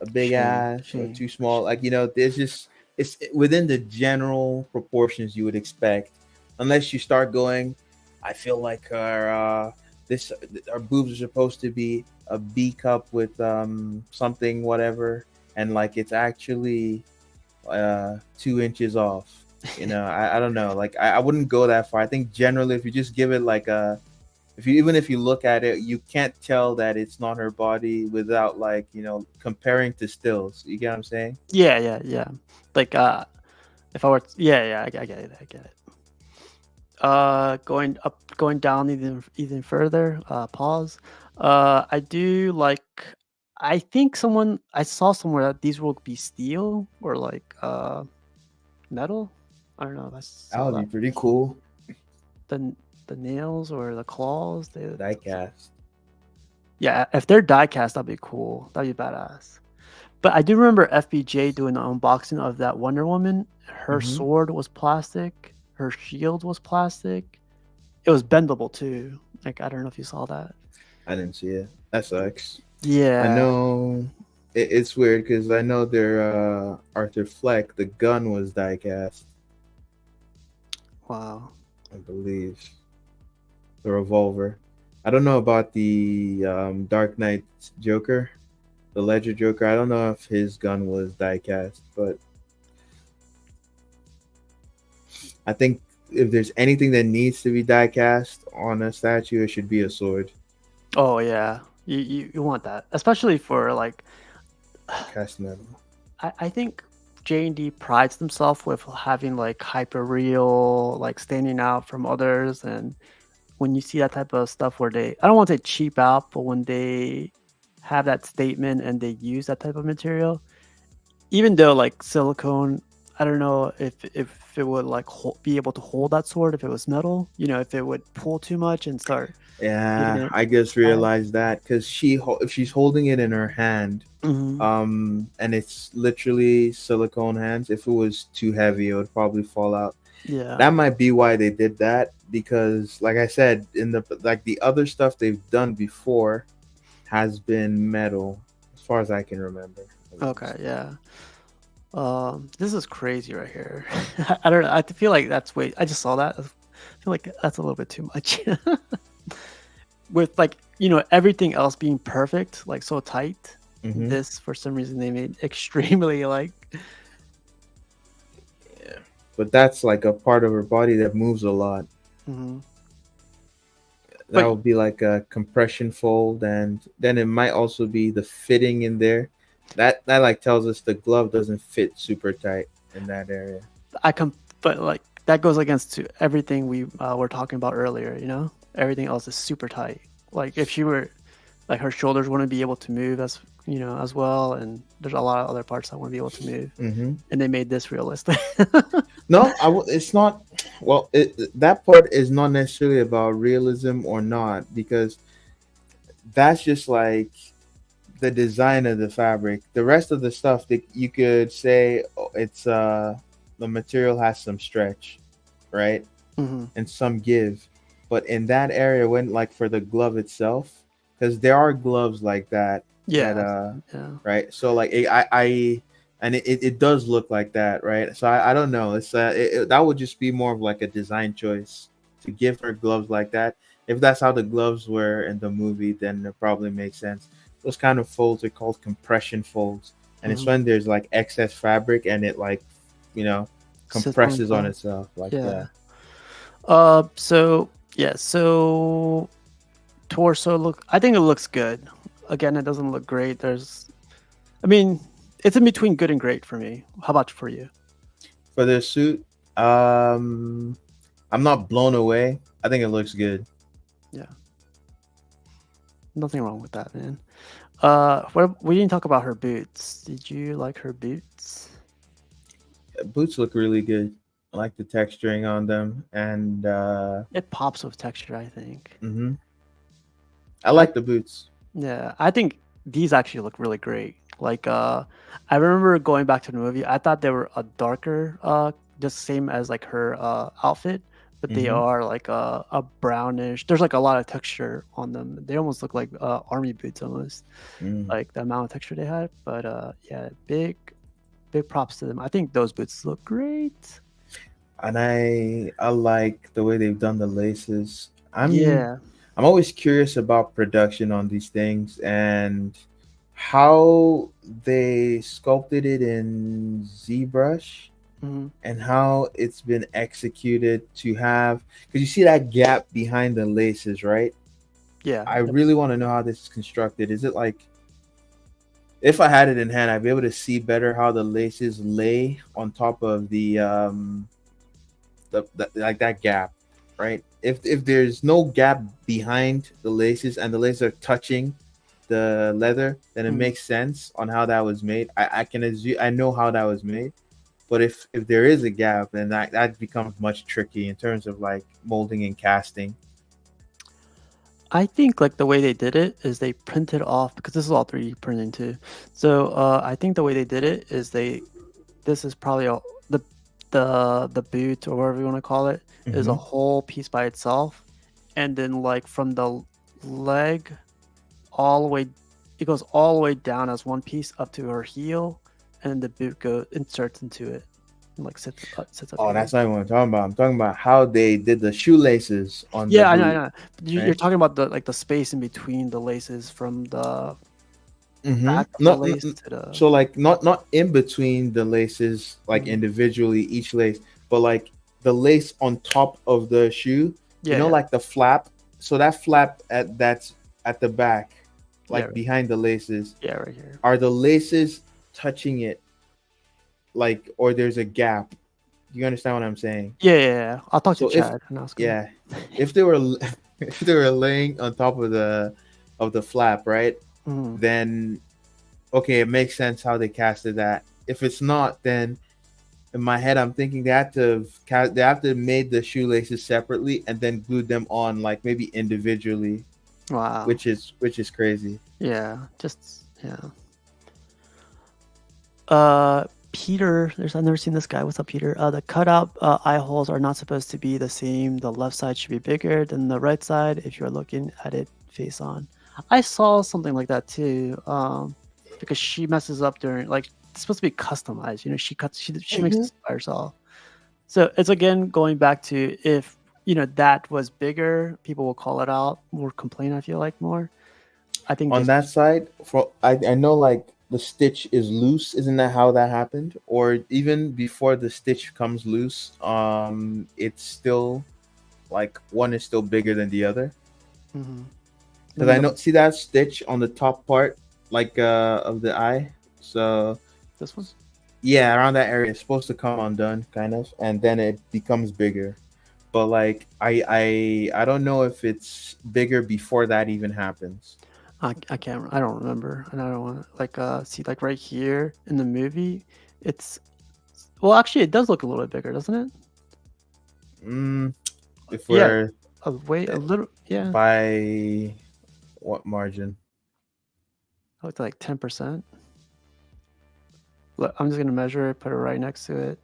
a big Shame, ass, or shame, too small. shame. Like there's just it's within the general proportions you would expect, unless you start going. I feel like this our boobs are supposed to be a B cup with something whatever, and like it's actually 2 inches off. You know, I don't know. Like I wouldn't go that far. I think generally, if you just give it like a, if you even if you look at it, you can't tell that it's not her body without like comparing to stills. You get what I'm saying? Yeah, yeah, yeah. Like if I were, yeah, yeah, I get it, I get it. Going up, going down even further. Pause. I do like. I think I saw somewhere that these will be steel or like metal. I don't know if I That saw would be that. pretty cool. The the nails or the claws, they Diecast. yeah, if they're die cast, that'd be cool. That'd be badass. But I do remember FBJ doing the unboxing of that Wonder Woman. Her Hmm. sword was plastic. Her shield was plastic. It was bendable too. Like I don't know if you saw that. I didn't see it. That sucks. I Yeah. know it's weird because I know their Arthur Fleck, the gun was diecast, Wow. I believe. The revolver. I don't know about the Dark Knight Joker, the Ledger Joker. I don't know if his gun was diecast, but I think if there's anything that needs to be diecast on a statue, it should be a sword. Oh yeah. You want that, especially for like Cast metal. I think JND prides themselves with having like hyper real, like standing out from others. And when you see that type of stuff where they, I don't want to say cheap out, but when they have that statement and they use that type of material, even though like silicone, I don't know if it would like be able to hold that sword if it was metal. You know, if it would pull too much and start making Yeah, it I just bad. realized that because if she's holding it in her hand, Hmm. and it's literally silicone hands. If it was too heavy, it would probably fall out. Yeah. That might be why they did that because, like I said, in the other stuff they've done before has been metal, as far as I can remember. At Okay. least. Yeah. This is crazy right here. I don't know. I feel like that's way. I just saw that. I feel like that's a little bit too much. With like everything else being perfect, like so tight. Mm-hmm. This for some reason they made extremely like. Yeah, but that's like a part of her body that moves a lot. Mhm. That But would be like a compression fold, and then it might also be the fitting in there. That like tells us the glove doesn't fit super tight in that area. I come, but like that goes against to everything we were talking about earlier. Everything else is super tight. Like if she were, like her shoulders wouldn't be able to move as as well, and there's a lot of other parts that wouldn't be able to move, Mm-hmm. and they made this realistic. No, it's not. Well, that part is not necessarily about realism or not because that's just like the design of the fabric. The rest of the stuff that you could say it's the material has some stretch, right, Hmm. and some give, but in that area when like for the glove itself, because there are gloves like that that Yeah, yeah. right. So like I and it does look like that, right? So I don't know. It's that would just be more of like a design choice to give her gloves like that. If that's how the gloves were in the movie, then it probably makes sense. Those kind of folds are called compression folds, and it's Hmm. when there's like excess fabric and it like you know Sits on compresses on itself. itself like Yeah. that. So yeah. So torso look. I think it looks good. Again, it doesn't look great. I mean, it's in between good and great for me. How about for you? For the suit, I'm not blown away. I think it looks good. Yeah, nothing wrong with that, man. We didn't talk about her boots. Did you like her boots? Boots look really good. I like the texturing on them, and It pops with texture, I think. mhm. I I like the boots. Yeah, I think these actually look really great. Like I remember going back to the movie, I thought they were a darker just same as like her outfit, but they Hmm. are like a brownish. There's like a lot of texture on them. They almost look like army boots almost. Mm. Like the amount of texture they had. But yeah, big props to them. I think those boots look great. And I like the way they've done the laces. Yeah. I'm always curious about production on these things and how they sculpted it in ZBrush Hmm. and how it's been executed to have because you see that gap behind the laces, right? Yeah. I Yep. really want to know how this is constructed. Is it like if I had it in hand, I'd be able to see better how the laces lay on top of the like that gap, right? If there's no gap behind the laces and the laces are touching the leather, then it Mhm. makes sense on how that was made. I can assume I know how that was made, But if there is a gap, then that becomes much tricky in terms of like molding and casting. I think like the way they did it is they printed off, because this is all 3D printing too. So I think the way they did it is this is probably the boot or whatever you want to call it is a whole piece by itself, and then like from the leg all the way, it goes all the way down as one piece up to her heel, and then the boot inserts into it and like sits up Oh, here. that's not what I'm talking about. I'm talking about how they did the shoelaces on the Yeah, I know, I boot, know. You're right? talking about the space in between the laces from the Mm-hmm. back of the Not lace to the. so like not in between the laces like Mhm. individually each lace, but like the lace on top of the shoe. You Yeah, know, yeah, like the flap. So that flap that's at the back, yeah, like behind the laces. yeah, right here. Are the laces touching it, like, or there's a gap? Do you understand what I'm saying? Yeah, yeah, yeah. I'll talk to So if Chad and ask him. yeah, if they were if they were laying on top of the flap, right? Mhm. Then okay, it makes sense how they casted that. If it's not, then in my head I'm thinking they have to have made the shoelaces separately and then glued them on like maybe individually, Wow. which is crazy. Yeah, just yeah. Peter, I've never seen this guy. What's up, Peter? The cutout eye holes are not supposed to be the same. The left side should be bigger than the right side if you're looking at it face on. I saw something like that too. Because she messes up during, like, it's supposed to be customized. You know, she makes Hmm. this by herself. So it's again going back to, if that was bigger, people will call it out, more complain. I feel like more. I think On just that side, for I know like the stitch is loose, isn't that how that happened? Or even before the stitch comes loose, it's still like one is still bigger than the other. mhm. Let Because me I double know, see that stitch on the top part, like of the eye. So this one. yeah, around that area, it's supposed to come undone, kind of, and then it becomes bigger. But like, I don't know if it's bigger before that even happens. I can't. I don't remember, and I don't want to like see like right here in the movie. It's well, actually, it does look a little bit bigger, doesn't it? Mm, if Yeah, we're a little. Yeah, by what margin? I looked like 10%. Look, I'm just gonna measure it, put it right next to it.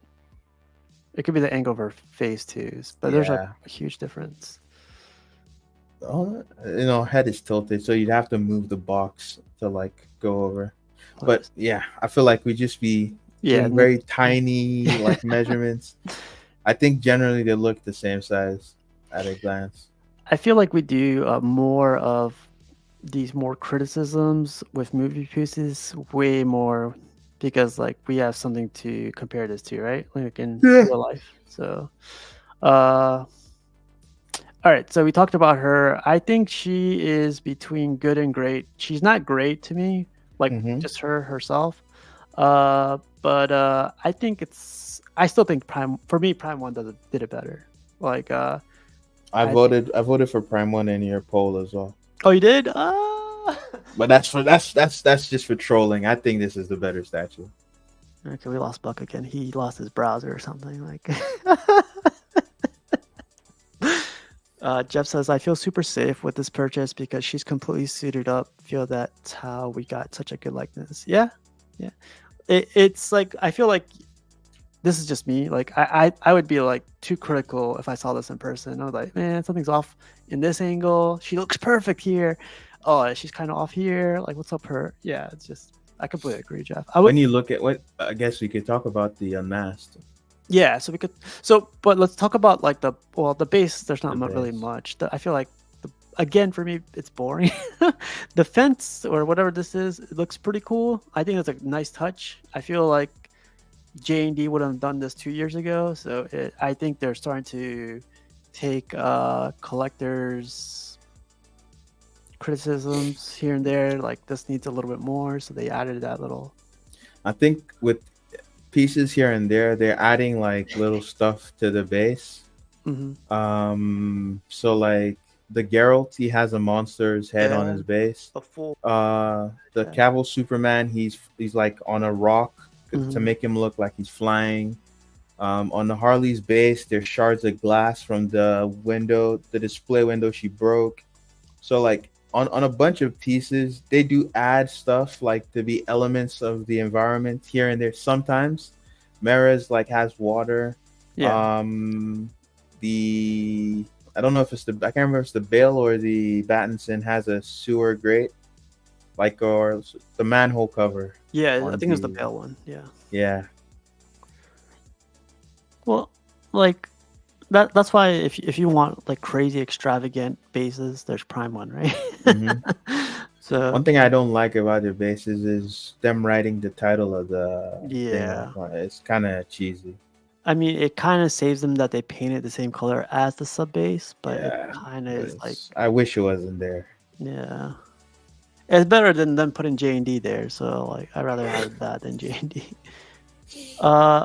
It could be the angle of her face too, but there's like Yeah. a huge difference. Oh, head is tilted, so you'd have to move the box to like go over. But yeah, I feel like we just be Yeah, doing very tiny like measurements. I think generally they look the same size at a glance. I feel like we do more of these more criticisms with movie pieces, way more, because like we have something to compare this to, right? Like in Yeah. real life. So, uh, all right. So we talked about her. I think she is between good and great. She's not great to me, like Mm-hmm. just herself. But I think I still think Prime, for me, Prime One did it better. Like I think. I voted for Prime One in your poll as well. Oh, you did? But that's just for trolling. I think this is the better statue. Okay, we lost Buck again. He lost his browser or something. Like, Jeff says, I feel super safe with this purchase because she's completely suited up. Feel that's how we got such a good likeness. Yeah, yeah. It's like, I feel like this is just me. Like, I would be like too critical if I saw this in person. I was like, man, something's off in this angle. She looks perfect here. Oh, she's kind of off here. Like, what's up her? Yeah, it's just, I completely agree, Jeff. I would. When you look at what, I guess we could talk about the unmasked, Yeah, so we could. So, but let's talk about like the base. There's not the really base. much. I feel like again for me it's boring. The fence or whatever this is, it looks pretty cool. I think it's a nice touch. I feel like JND would have done this 2 years ago. So I think they're starting to take collectors' criticisms here and there. Like this needs a little bit more, so they added that little. I think with pieces here and there, they're adding like little stuff to the base. Mm-hmm. So like the Geralt, he has a monster's head on Yeah, his base. a full. The Yeah. Cavill Superman, he's like on a rock to Mhm. make him look like he's flying. On the Harley's base, there's shards of glass from the display window she broke. So like on a bunch of pieces, they do add stuff like to be elements of the environment here and there. Sometimes Mara's like has water. Yeah. Um, the I don't know if it's the I can't remember if it's the Bale or the Battinson has a sewer grate, like or the manhole cover Yeah, I on think it's the the pale one. Yeah. yeah. Well, like that's why if you want like crazy extravagant bases, there's Prime One, right? Hmm. So One thing I don't like about their bases is them writing the title of the thing on yeah, front. It's kind of cheesy. I mean it kind of saves them that they painted the same color as the sub base, but it Yeah, kind of but is like I wish it wasn't there. yeah, it's better than them putting JND there. So like I'd rather have that than JND.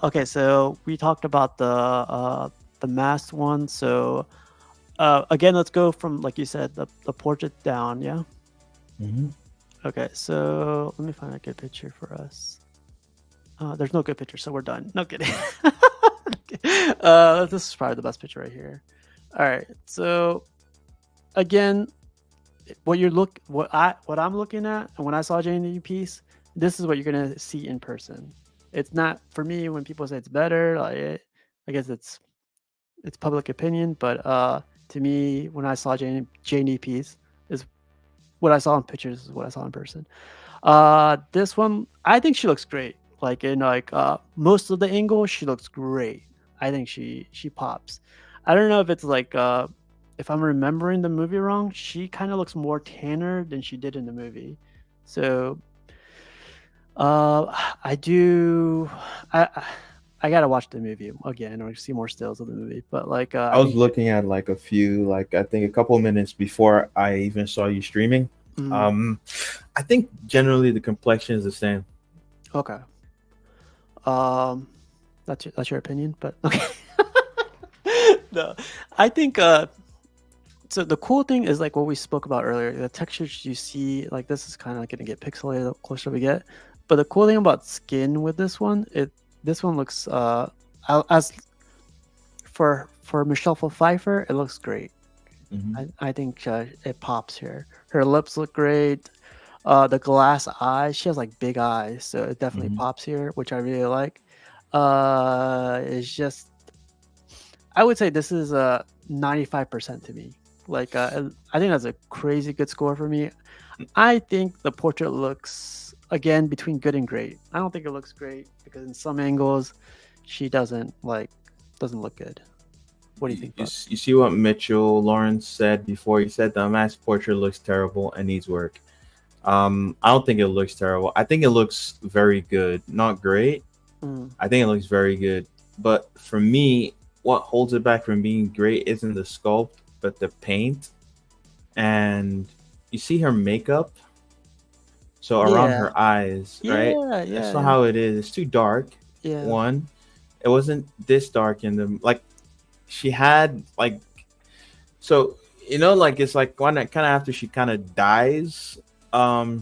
Okay, so we talked about the masked one. So again, let's go from like you said the portrait down. Yeah. Hmm. Okay, so let me find a good picture for us. There's no good picture, so we're done. No kidding. This is probably the best picture right here. All right, so again, what I'm looking at, and when I saw JND piece, this is what you're gonna see in person. It's not for me when people say it's better. I guess it's public opinion, but to me, when I saw JND piece, is what I saw in pictures is what I saw in person. This one, I think she looks great. Like in most of the angles, she looks great. I think she pops. I don't know if it's like if I'm remembering the movie wrong, she kind of looks more tanner than she did in the movie. So I do I gotta watch the movie again or see more stills of the movie. But like I I was think looking at like a few, like I think a couple minutes before I even saw you streaming. mm, Um, I think generally the complexion is the same. okay. Um that's your opinion, but okay. No. I think so the cool thing is like what we spoke about earlier, the textures you see, like this is kind of going to get pixelated the closer we get. But the cool thing about skin with this one looks as for Michelle Pfeiffer, it looks great. Hmm. I think it pops here. Her lips look great. The glass eyes, she has like big eyes, so it definitely Hmm. pops here, which I really like. It's just I would say this is a 95% to me. Like I think that's a crazy good score for me. I think the portrait looks again between good and great. I don't think it looks great because in some angles she doesn't look good. What do you think, Buck? You see what Mitchell Lawrence said before? He said the mass portrait looks terrible and needs work. I don't think it looks terrible. I think it looks very good, not great. Mm, I think it looks very good. But for me, what holds it back from being great isn't the sculpt, but the paint. And you see her makeup, so around yeah, her eyes, right? yeah, That's yeah, not yeah, how it is. It's too dark. yeah. One, it wasn't this dark in the like. She had like so like it's like one that kind of after she kind of dies,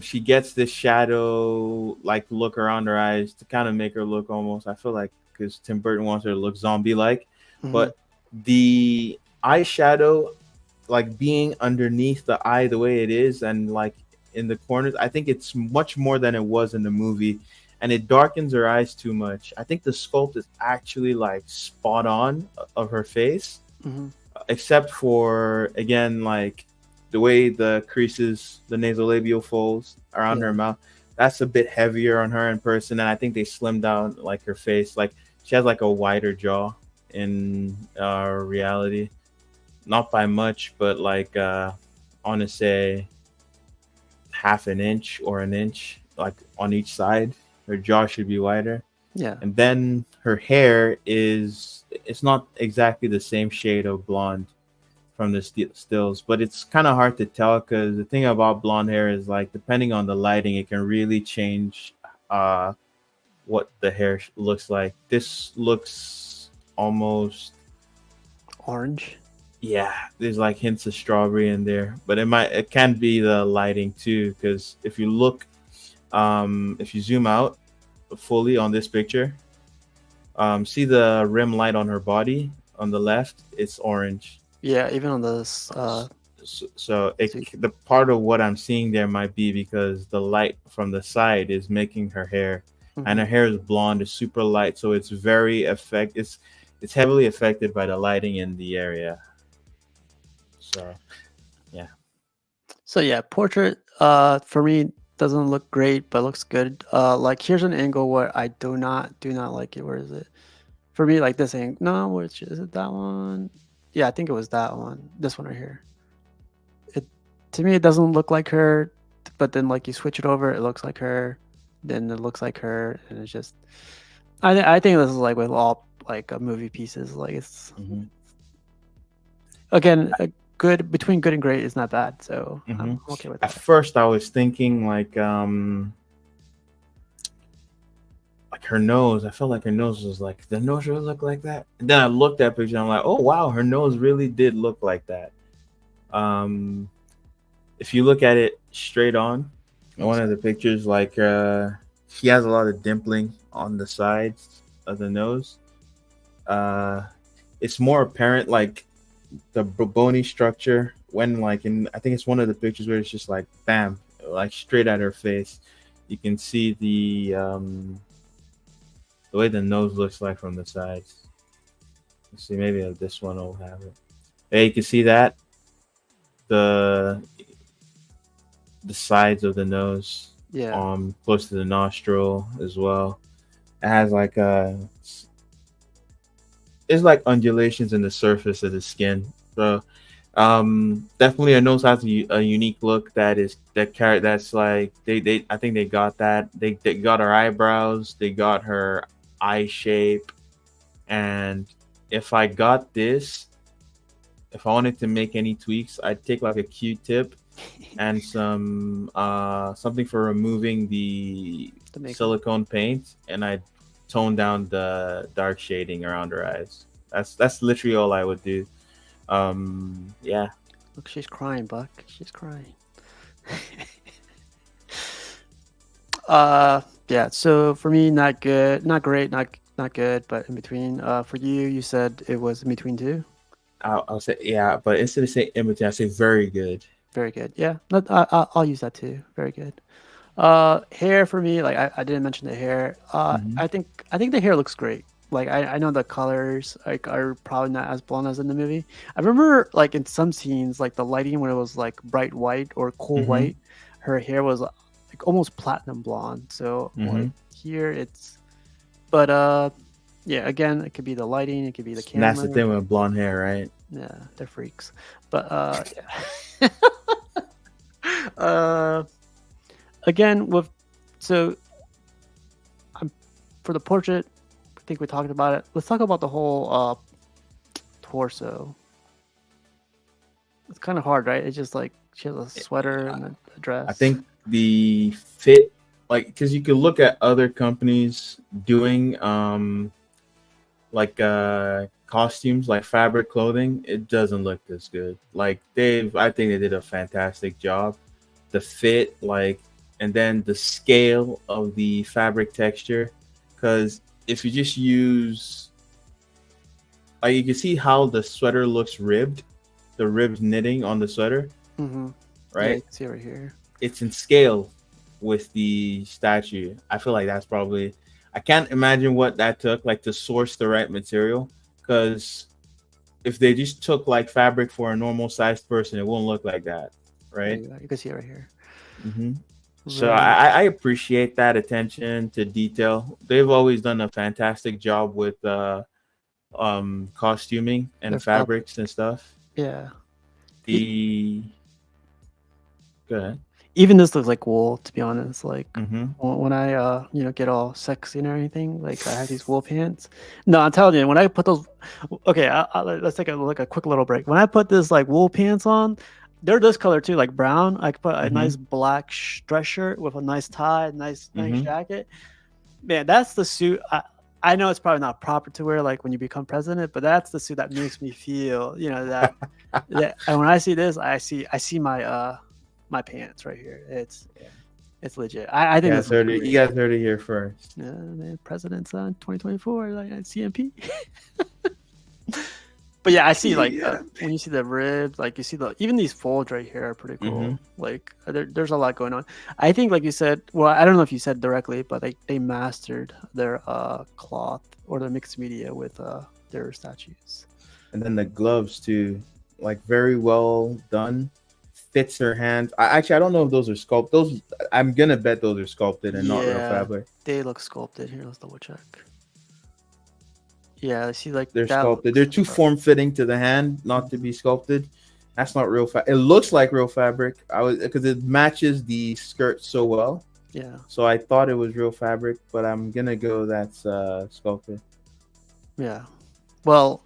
she gets this shadow like look around her eyes to kind of make her look almost. I feel like because Tim Burton wants her to look zombie like, Mm-hmm. but the eyeshadow like being underneath the eye the way it is and like in the corners, I think it's much more than it was in the movie, and it darkens her eyes too much. I think the sculpt is actually like spot on of her face, Mm-hmm. except for again like the way the creases, the nasolabial folds around Yeah, her mouth. That's a bit heavier on her in person, and I think they slimmed down like her face. Like she has like a wider jaw in reality, not by much, but like I want to say half an inch or an inch, like on each side. Her jaw should be wider, yeah, and then her hair is it's not exactly the same shade of blonde from the stills, but it's kind of hard to tell because the thing about blonde hair is like depending on the lighting, it can really change uh what the hair looks like. This looks almost orange. yeah. There's like hints of strawberry in there, but it can be the lighting too because if you look if you zoom out fully on this picture. See the rim light on her body on the left? It's orange. Yeah, even on this So suit. the part of what I'm seeing there might be because the light from the side is making her hair, and her hair is blonde, it's super light, so it's very it's heavily affected by the lighting in the area. So yeah. So yeah, portrait for me doesn't look great, but looks good. Like here's an angle where I do not like it. Where is it? For me, like this angle. No, which is it? That one? Yeah, I think it was that one. This one right here. It to me it doesn't look like her, but then like you switch it over, it looks like her. Then it looks like her, and it's just. I think this is like with all like movie pieces. Like it's again good between good and great is not bad. So I'm okay with At that. first, I was thinking like her nose. I felt like her nose was like the nose really look like that. And then I looked at picture. I'm like, oh wow, her nose really did look like that. If you look at it straight on, one of the pictures, like she has a lot of dimpling on the sides of the nose. It's more apparent, like the bony structure when like in I think it's one of the pictures where it's just like bam, like straight at her face. You can see the way the nose looks like from the sides. Let's see, maybe this one will have it. Hey, you can see that the sides of the nose, Yeah. close to the nostril as well. It has like it's like undulations in the surface of the skin. So definitely her nose has a unique look that's like they I think they got that. They got her eyebrows, they got her eye shape, and if I got this, if I wanted to make any tweaks, I'd take like a Q-tip and some something for removing the silicone paint, and I'd tone down the dark shading around her eyes. That's literally all I would do. Yeah. Look, she's crying, Buck. She's crying. Yeah. So for me, not good, not great, not good, but in between. For you, you said it was in between too. I'll say yeah, but instead of saying in between, I say very good. Very good. Yeah. I'll use that too. Very good. Hair for me, like I didn't mention the hair. I think the hair looks great. Like I know the colors like are probably not as blonde as in the movie. I remember like in some scenes, like the lighting when it was like bright white or cool white, her hair was like almost platinum blonde. So like here it's, but yeah, again it could be the lighting, it could be the camera. And that's the thing with blonde hair, right? Yeah, they're freaks. But yeah. Again with so for the portrait, I think we talked about it. Let's talk about the whole torso. It's kind of hard, right? It's just like she has a sweater and a dress. I think the fit, like, because you could look at other companies doing like costumes, like fabric clothing. It doesn't look this good. Like I think they did a fantastic job. The fit, like, and then the scale of the fabric texture, because if you just use, like, you can see how the sweater looks ribbed, the ribbed knitting on the sweater, right? Yeah, you can see right here. It's in scale with the statue. I feel like that's probably, I can't imagine what that took, like, to source the right material, because if they just took like fabric for a normal sized person, it won't look like that, right? Yeah, you can see it right here. So I appreciate that attention to detail. They've always done a fantastic job with costuming and fabrics and stuff. Yeah. Go ahead. Even this looks like wool, to be honest. Like when I get all sexy and everything, like I have these wool pants. No, I'm telling you, when I put those, okay, let's take a quick little break. When I put this like wool pants on, they're this color too, like brown. I could put a nice black dress shirt with a nice tie, nice jacket. Man, that's the suit. I know it's probably not proper to wear like when you become president, but that's the suit that makes me feel, that. And when I see this, I see my my pants right here. It's It's legit. I think this looks great. You guys heard it here first. Yeah, man, President's on 2024, like CMP. But yeah, I see like when you see the ribs, like you see even these folds right here are pretty cool. Like there's a lot going on. I think, like you said, well, I don't know if you said directly, but they mastered their cloth or the mixed media with their statues. And then the gloves too, like very well done. Fits her hands. I don't know if those are sculpted. Those, I'm gonna bet those are sculpted and not real fabric. They look sculpted. Here, let's double check. Yeah, I see, like they're sculpted. They're too form fitting to the hand, not to be sculpted. That's not real fabric. It looks like real fabric. Because it matches the skirt so well. Yeah. So I thought it was real fabric, but I'm gonna go that's sculpted. Yeah. Well,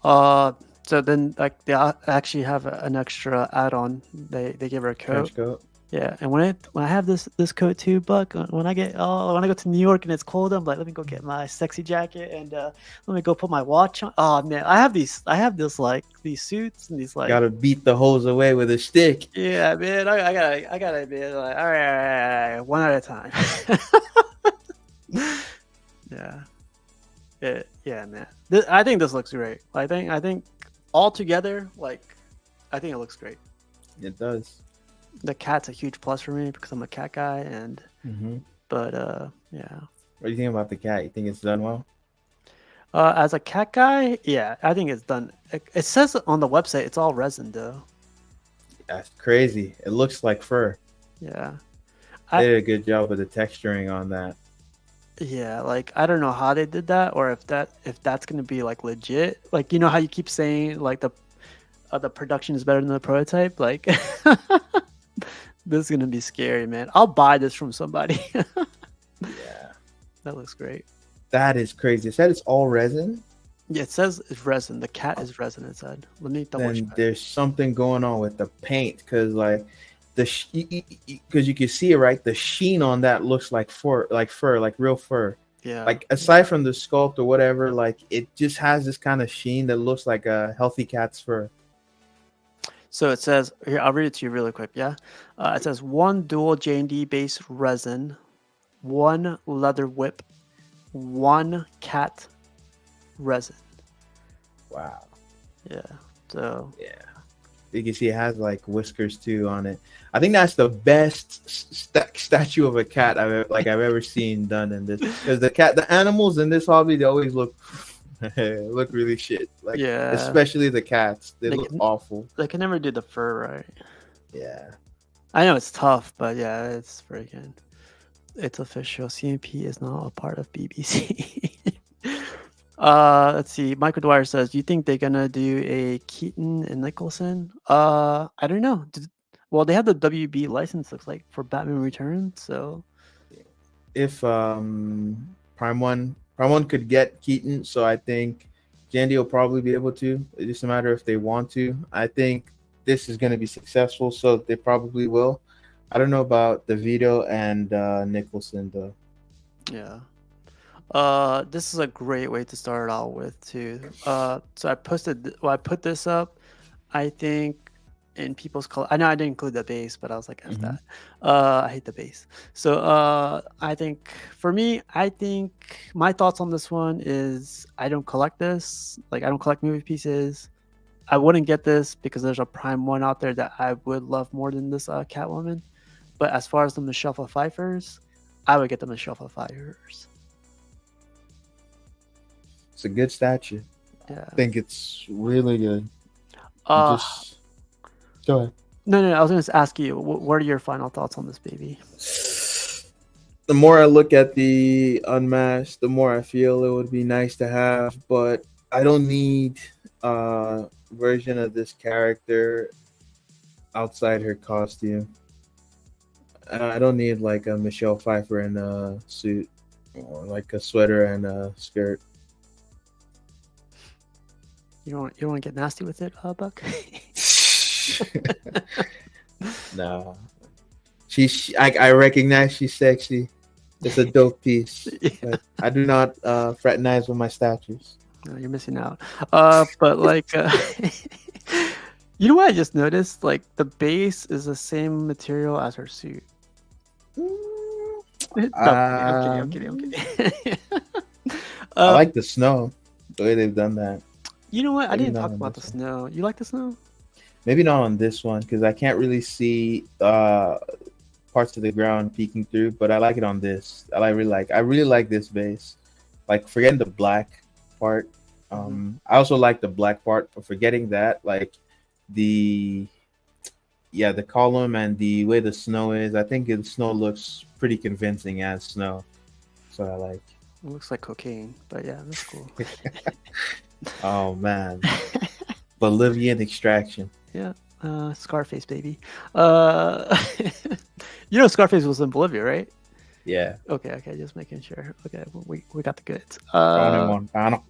so then like they actually have an extra add-on. They give her a coat. Trench coat. Yeah, and when I have this coat too, Buck, when I go to New York and it's cold, I'm like, let me go get my sexy jacket and let me go put my watch on. Oh man, I have these like these suits and these like. Gotta beat the hose away with a stick. Yeah, man, I gotta be like, all right, one at a time. Yeah, man. I think this looks great. I think all together, like, I think it looks great. It does. The cat's a huge plus for me because I'm a cat guy, and but yeah. What do you think about the cat? You think it's done well? As a cat guy, yeah, I think it's done. It says on the website it's all resin though. That's crazy. It looks like fur. Yeah, they did a good job with the texturing on that. Yeah, like I don't know how they did that, or if that's gonna be like legit. Like, you know how you keep saying like the production is better than the prototype, like. This is gonna be scary, man. I'll buy this from somebody. Yeah, that looks great. That is crazy. It said it's all resin. Yeah, it says it's resin. The cat is resin. It said. Let me double check. There's something going on with the paint because like because you can see it, right? The sheen on that looks like fur, like real fur. Yeah. Like aside from the sculpt or whatever, like it just has this kind of sheen that looks like a healthy cat's fur. So it says here, I'll read it to you really quick. Yeah, it says 1 dual JND base resin, 1 leather whip, 1 cat resin. Wow. Yeah. So. Yeah. You can see it has like whiskers too on it. I think that's the best statue of a cat I've ever seen done in this. Because the animals in this hobby, they always look really shit. Like, yeah, especially the cats. They look awful. They can never do the fur right. Yeah. I know it's tough, but yeah, it's freaking. It's official. CMP is not a part of BBC. Let's see. Michael Dwyer says, "Do you think they're gonna do a Keaton and Nicholson?" I don't know. Well, they have the WB license, looks like, for Batman Returns. So, if Prime One could get Keaton, so I think JND will probably be able to. It's just a matter if they want to. I think this is going to be successful, so they probably will. I don't know about DeVito and Nicholson though. Yeah. This is a great way to start out with too. So I put this up, I think, in people's color. I know I didn't include the base, but I was like, F that. I hate the base. So I think for me, my thoughts on this one is I don't collect this. Like, I don't collect movie pieces. I wouldn't get this because there's a Prime One out there that I would love more than this Catwoman. But as far as the Michelle Pfeiffer's, I would get the Michelle Pfeiffer's. It's a good statue. Yeah, I think it's really good. Go ahead. No. I was going to ask you, what are your final thoughts on this baby? The more I look at the unmasked, the more I feel it would be nice to have, but I don't need a version of this character outside her costume. I don't need like a Michelle Pfeiffer in a suit or like a sweater and a skirt. You don't want to get nasty with it, Buck? No. I recognize she's sexy. It's a dope piece. Yeah. But I do not fraternize with my statues. No, you're missing out. But like, you know what I just noticed? Like, the base is the same material as her suit. No, I'm kidding. I'm kidding. I'm kidding. I um, like the snow, the way they've done that. you know what? I Maybe didn't not talk on about the this one. snow. You like the snow? Maybe not on this one because I can't really see parts of the ground peeking through. But I like it on this. I really like this base. Like forgetting the black part. I also like the black part, but forgetting that, like the the column and the way the snow is. I think the snow looks pretty convincing as snow. So I like. It looks like cocaine, but yeah, that's cool. Oh man, Bolivian extraction. Yeah, Scarface, baby. Uh, you know Scarface was in Bolivia, right? Yeah, Okay, just making sure. Okay, we got the goods. Tony Montana.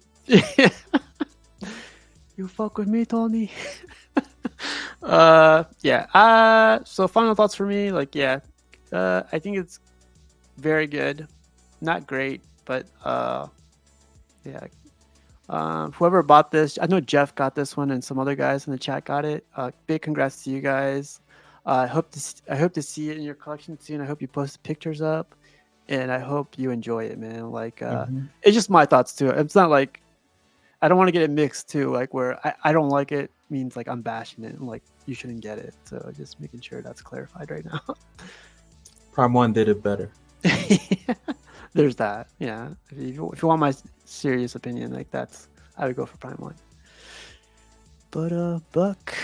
You fuck with me, Tony. Yeah. So final thoughts for me, like, yeah, I think it's very good, not great, but yeah. Whoever bought this, I know Jeff got this one, and some other guys in the chat got it. Big congrats to you guys. I hope to see it in your collection soon. I hope you post pictures up, and I hope you enjoy it, man. Like, it's just my thoughts too. It's not like I don't want to get it mixed too, like where I don't like it means like I'm bashing it and like you shouldn't get it. So just making sure that's clarified right now. Prime One did it better. There's that. Yeah. If you want my serious opinion, like that's I would go for Prime One. But Buck,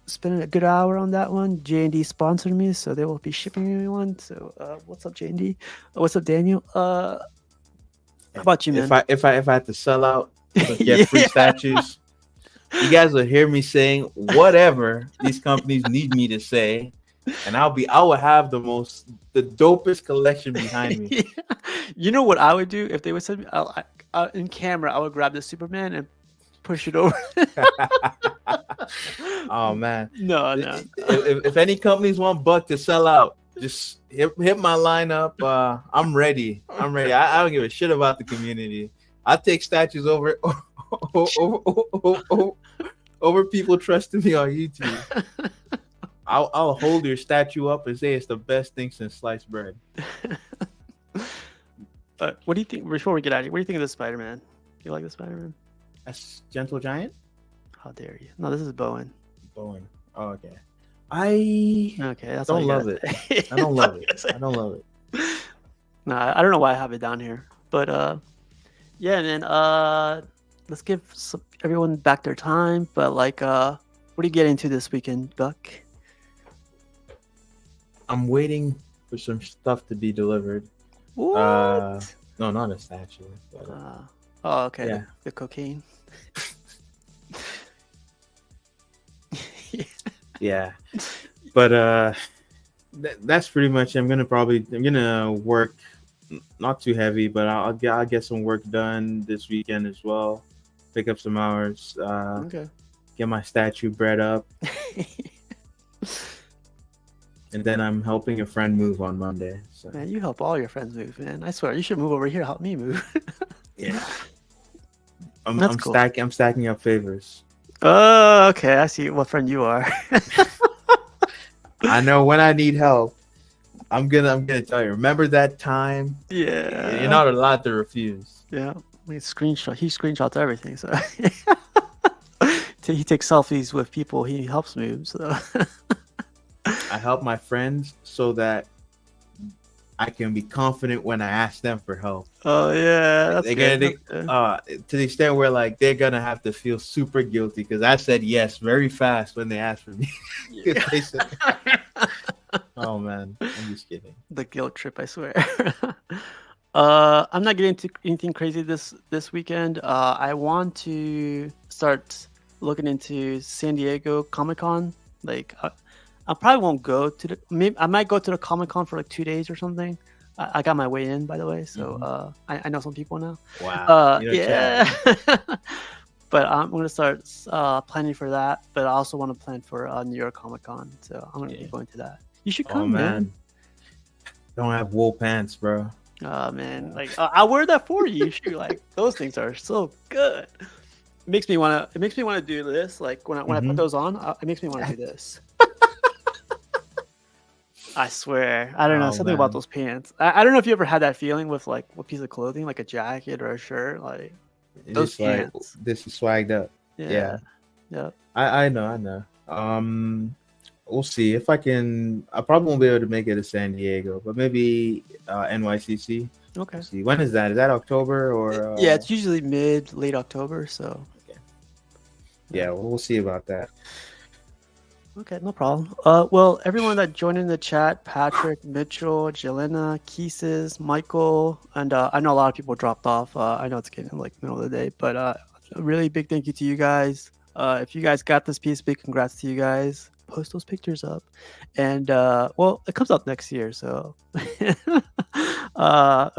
spending a good hour on that one. JND sponsored me, so they will be shipping me one. So what's up, JND? What's up, Daniel? How about you, man? If I had to sell out to get free statues, you guys will hear me saying whatever these companies need me to say, and I will have the dopest collection behind me. You know what I would do if they would send me in camera? I would grab the Superman and push it over. Oh man, no. If any companies want Buck to sell out, just hit my lineup. I'm ready. I don't give a shit about the community. I take statues over people trusting me on YouTube. I'll hold your statue up and say it's the best thing since sliced bread. What do you think? Before we get out of here, what do you think of the Spider-Man? Do you like the Spider-Man? That's Gentle Giant. How dare you? No, this is Bowen. Bowen. Oh, okay. That's don't love it. I don't love it. I don't love it. No, I don't know why I have it down here, but yeah, man. Let's give everyone back their time. But like, what do you get into this weekend, Buck? I'm waiting for some stuff to be delivered. What? No, not a statue. But, oh, okay. Yeah. The cocaine. Yeah, but that's pretty much. I'm gonna work, not too heavy, but I'll get some work done this weekend as well. Pick up some hours. Okay. Get my statue bred up, and then I'm helping a friend move on Monday. So. Man, you help all your friends move, man. I swear, you should move over here, help me move. Yeah, That's cool. I'm stacking up favors. Oh, okay. I see what friend you are. I know when I need help, I'm gonna tell you. Remember that time? Yeah. You're not allowed to refuse. Yeah. He screenshots everything. So he takes selfies with people he helps move. So I help my friends so that I can be confident when I ask them for help. Oh yeah, that's good. To the extent where like they're gonna have to feel super guilty because I said yes very fast when they asked for me. Yeah. They said, oh man, I'm just kidding. The guilt trip, I swear. I'm not getting into anything crazy this weekend. I want to start looking into San Diego Comic-Con. Like, I probably won't go to I might go to the Comic-Con for like 2 days or something. I got my way in, by the way, so I know some people now. Wow. Yeah. But I'm gonna start planning for that. But I also want to plan for New York Comic-Con, so I'm gonna be going to that. You should come, man. Don't have wool pants, bro. Oh man, like I'll wear that for you. Shoot, like those things are so good. It makes me wanna do this. Like when I put those on, it makes me want to do this. I swear. I don't know. Oh Something about man, those pants. I don't know if you ever had that feeling with like a piece of clothing, like a jacket or a shirt, like it's those just like pants. this is swagged up. Yeah. Yeah, Yeah. I know. We'll see if I can. I probably won't be able to make it to San Diego, but maybe NYCC. Okay. We'll see. When is that? Is that October or? Yeah, it's usually late October, so Okay. yeah. Yeah, we'll see about that. Okay, no problem. Well, everyone that joined in the chat, Patrick, Mitchell, Jelena, Keeses, Michael, and I know a lot of people dropped off. I know it's getting like middle of the day, but a really big thank you to you guys. If you guys got this piece, big congrats to you guys. Post those pictures up, and well, it comes out next year, so it'll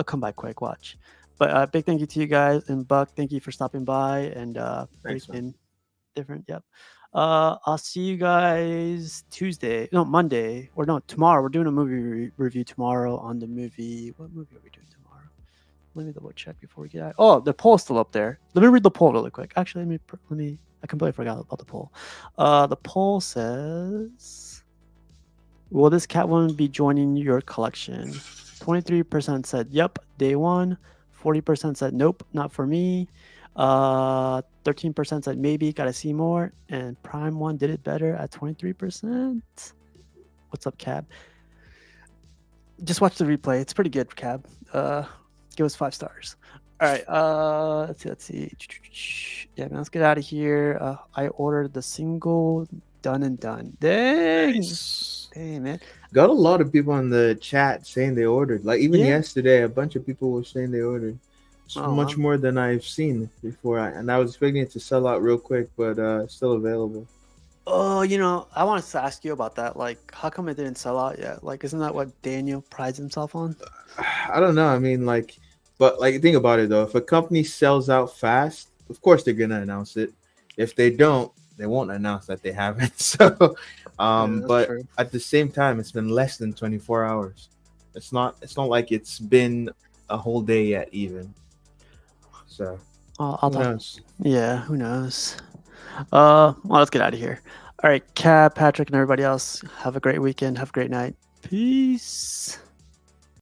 come by quick. Watch. But big thank you to you guys, and Buck, thank you for stopping by and Thanks, man. everything different. Yep. I'll see you guys Monday, or no, tomorrow. We're doing a movie review tomorrow on the movie. What movie are we doing tomorrow? Let me double check before we get out. Oh, the poll's still up there. Let me read the poll really quick. Actually, let me. I completely forgot about the poll. The poll says, "Will this Catwoman be joining your collection?" 23% said yep, day one. 40% said nope, not for me. 13% said maybe, gotta see more. And Prime One did it better at 23%. What's up, Cab? Just watch the replay. It's pretty good, Cab. Give us 5 stars. All right. Let's see. Yeah, man, let's get out of here. I ordered the single done and done. Dang. Nice. Dang, man. Got a lot of people in the chat saying they ordered. Like even Yeah. yesterday, a bunch of people were saying they ordered. It's Oh, much wow. more than I've seen before. And I was expecting it to sell out real quick, but it's still available. Oh, I wanted to ask you about that. Like, how come it didn't sell out yet? Like, isn't that what Daniel prides himself on? I don't know. I mean, like, but like, think about it though. If a company sells out fast, of course they're gonna announce it. If they don't, they won't announce that they haven't. So, Yeah, that's but true. at the same time, it's been less than 24 hours. It's not. It's not like it's been a whole day yet, even. So, I'll who talk. knows? Yeah, who knows? Well, let's get out of here. All right, Kat, Patrick, and everybody else, have a great weekend. Have a great night. Peace.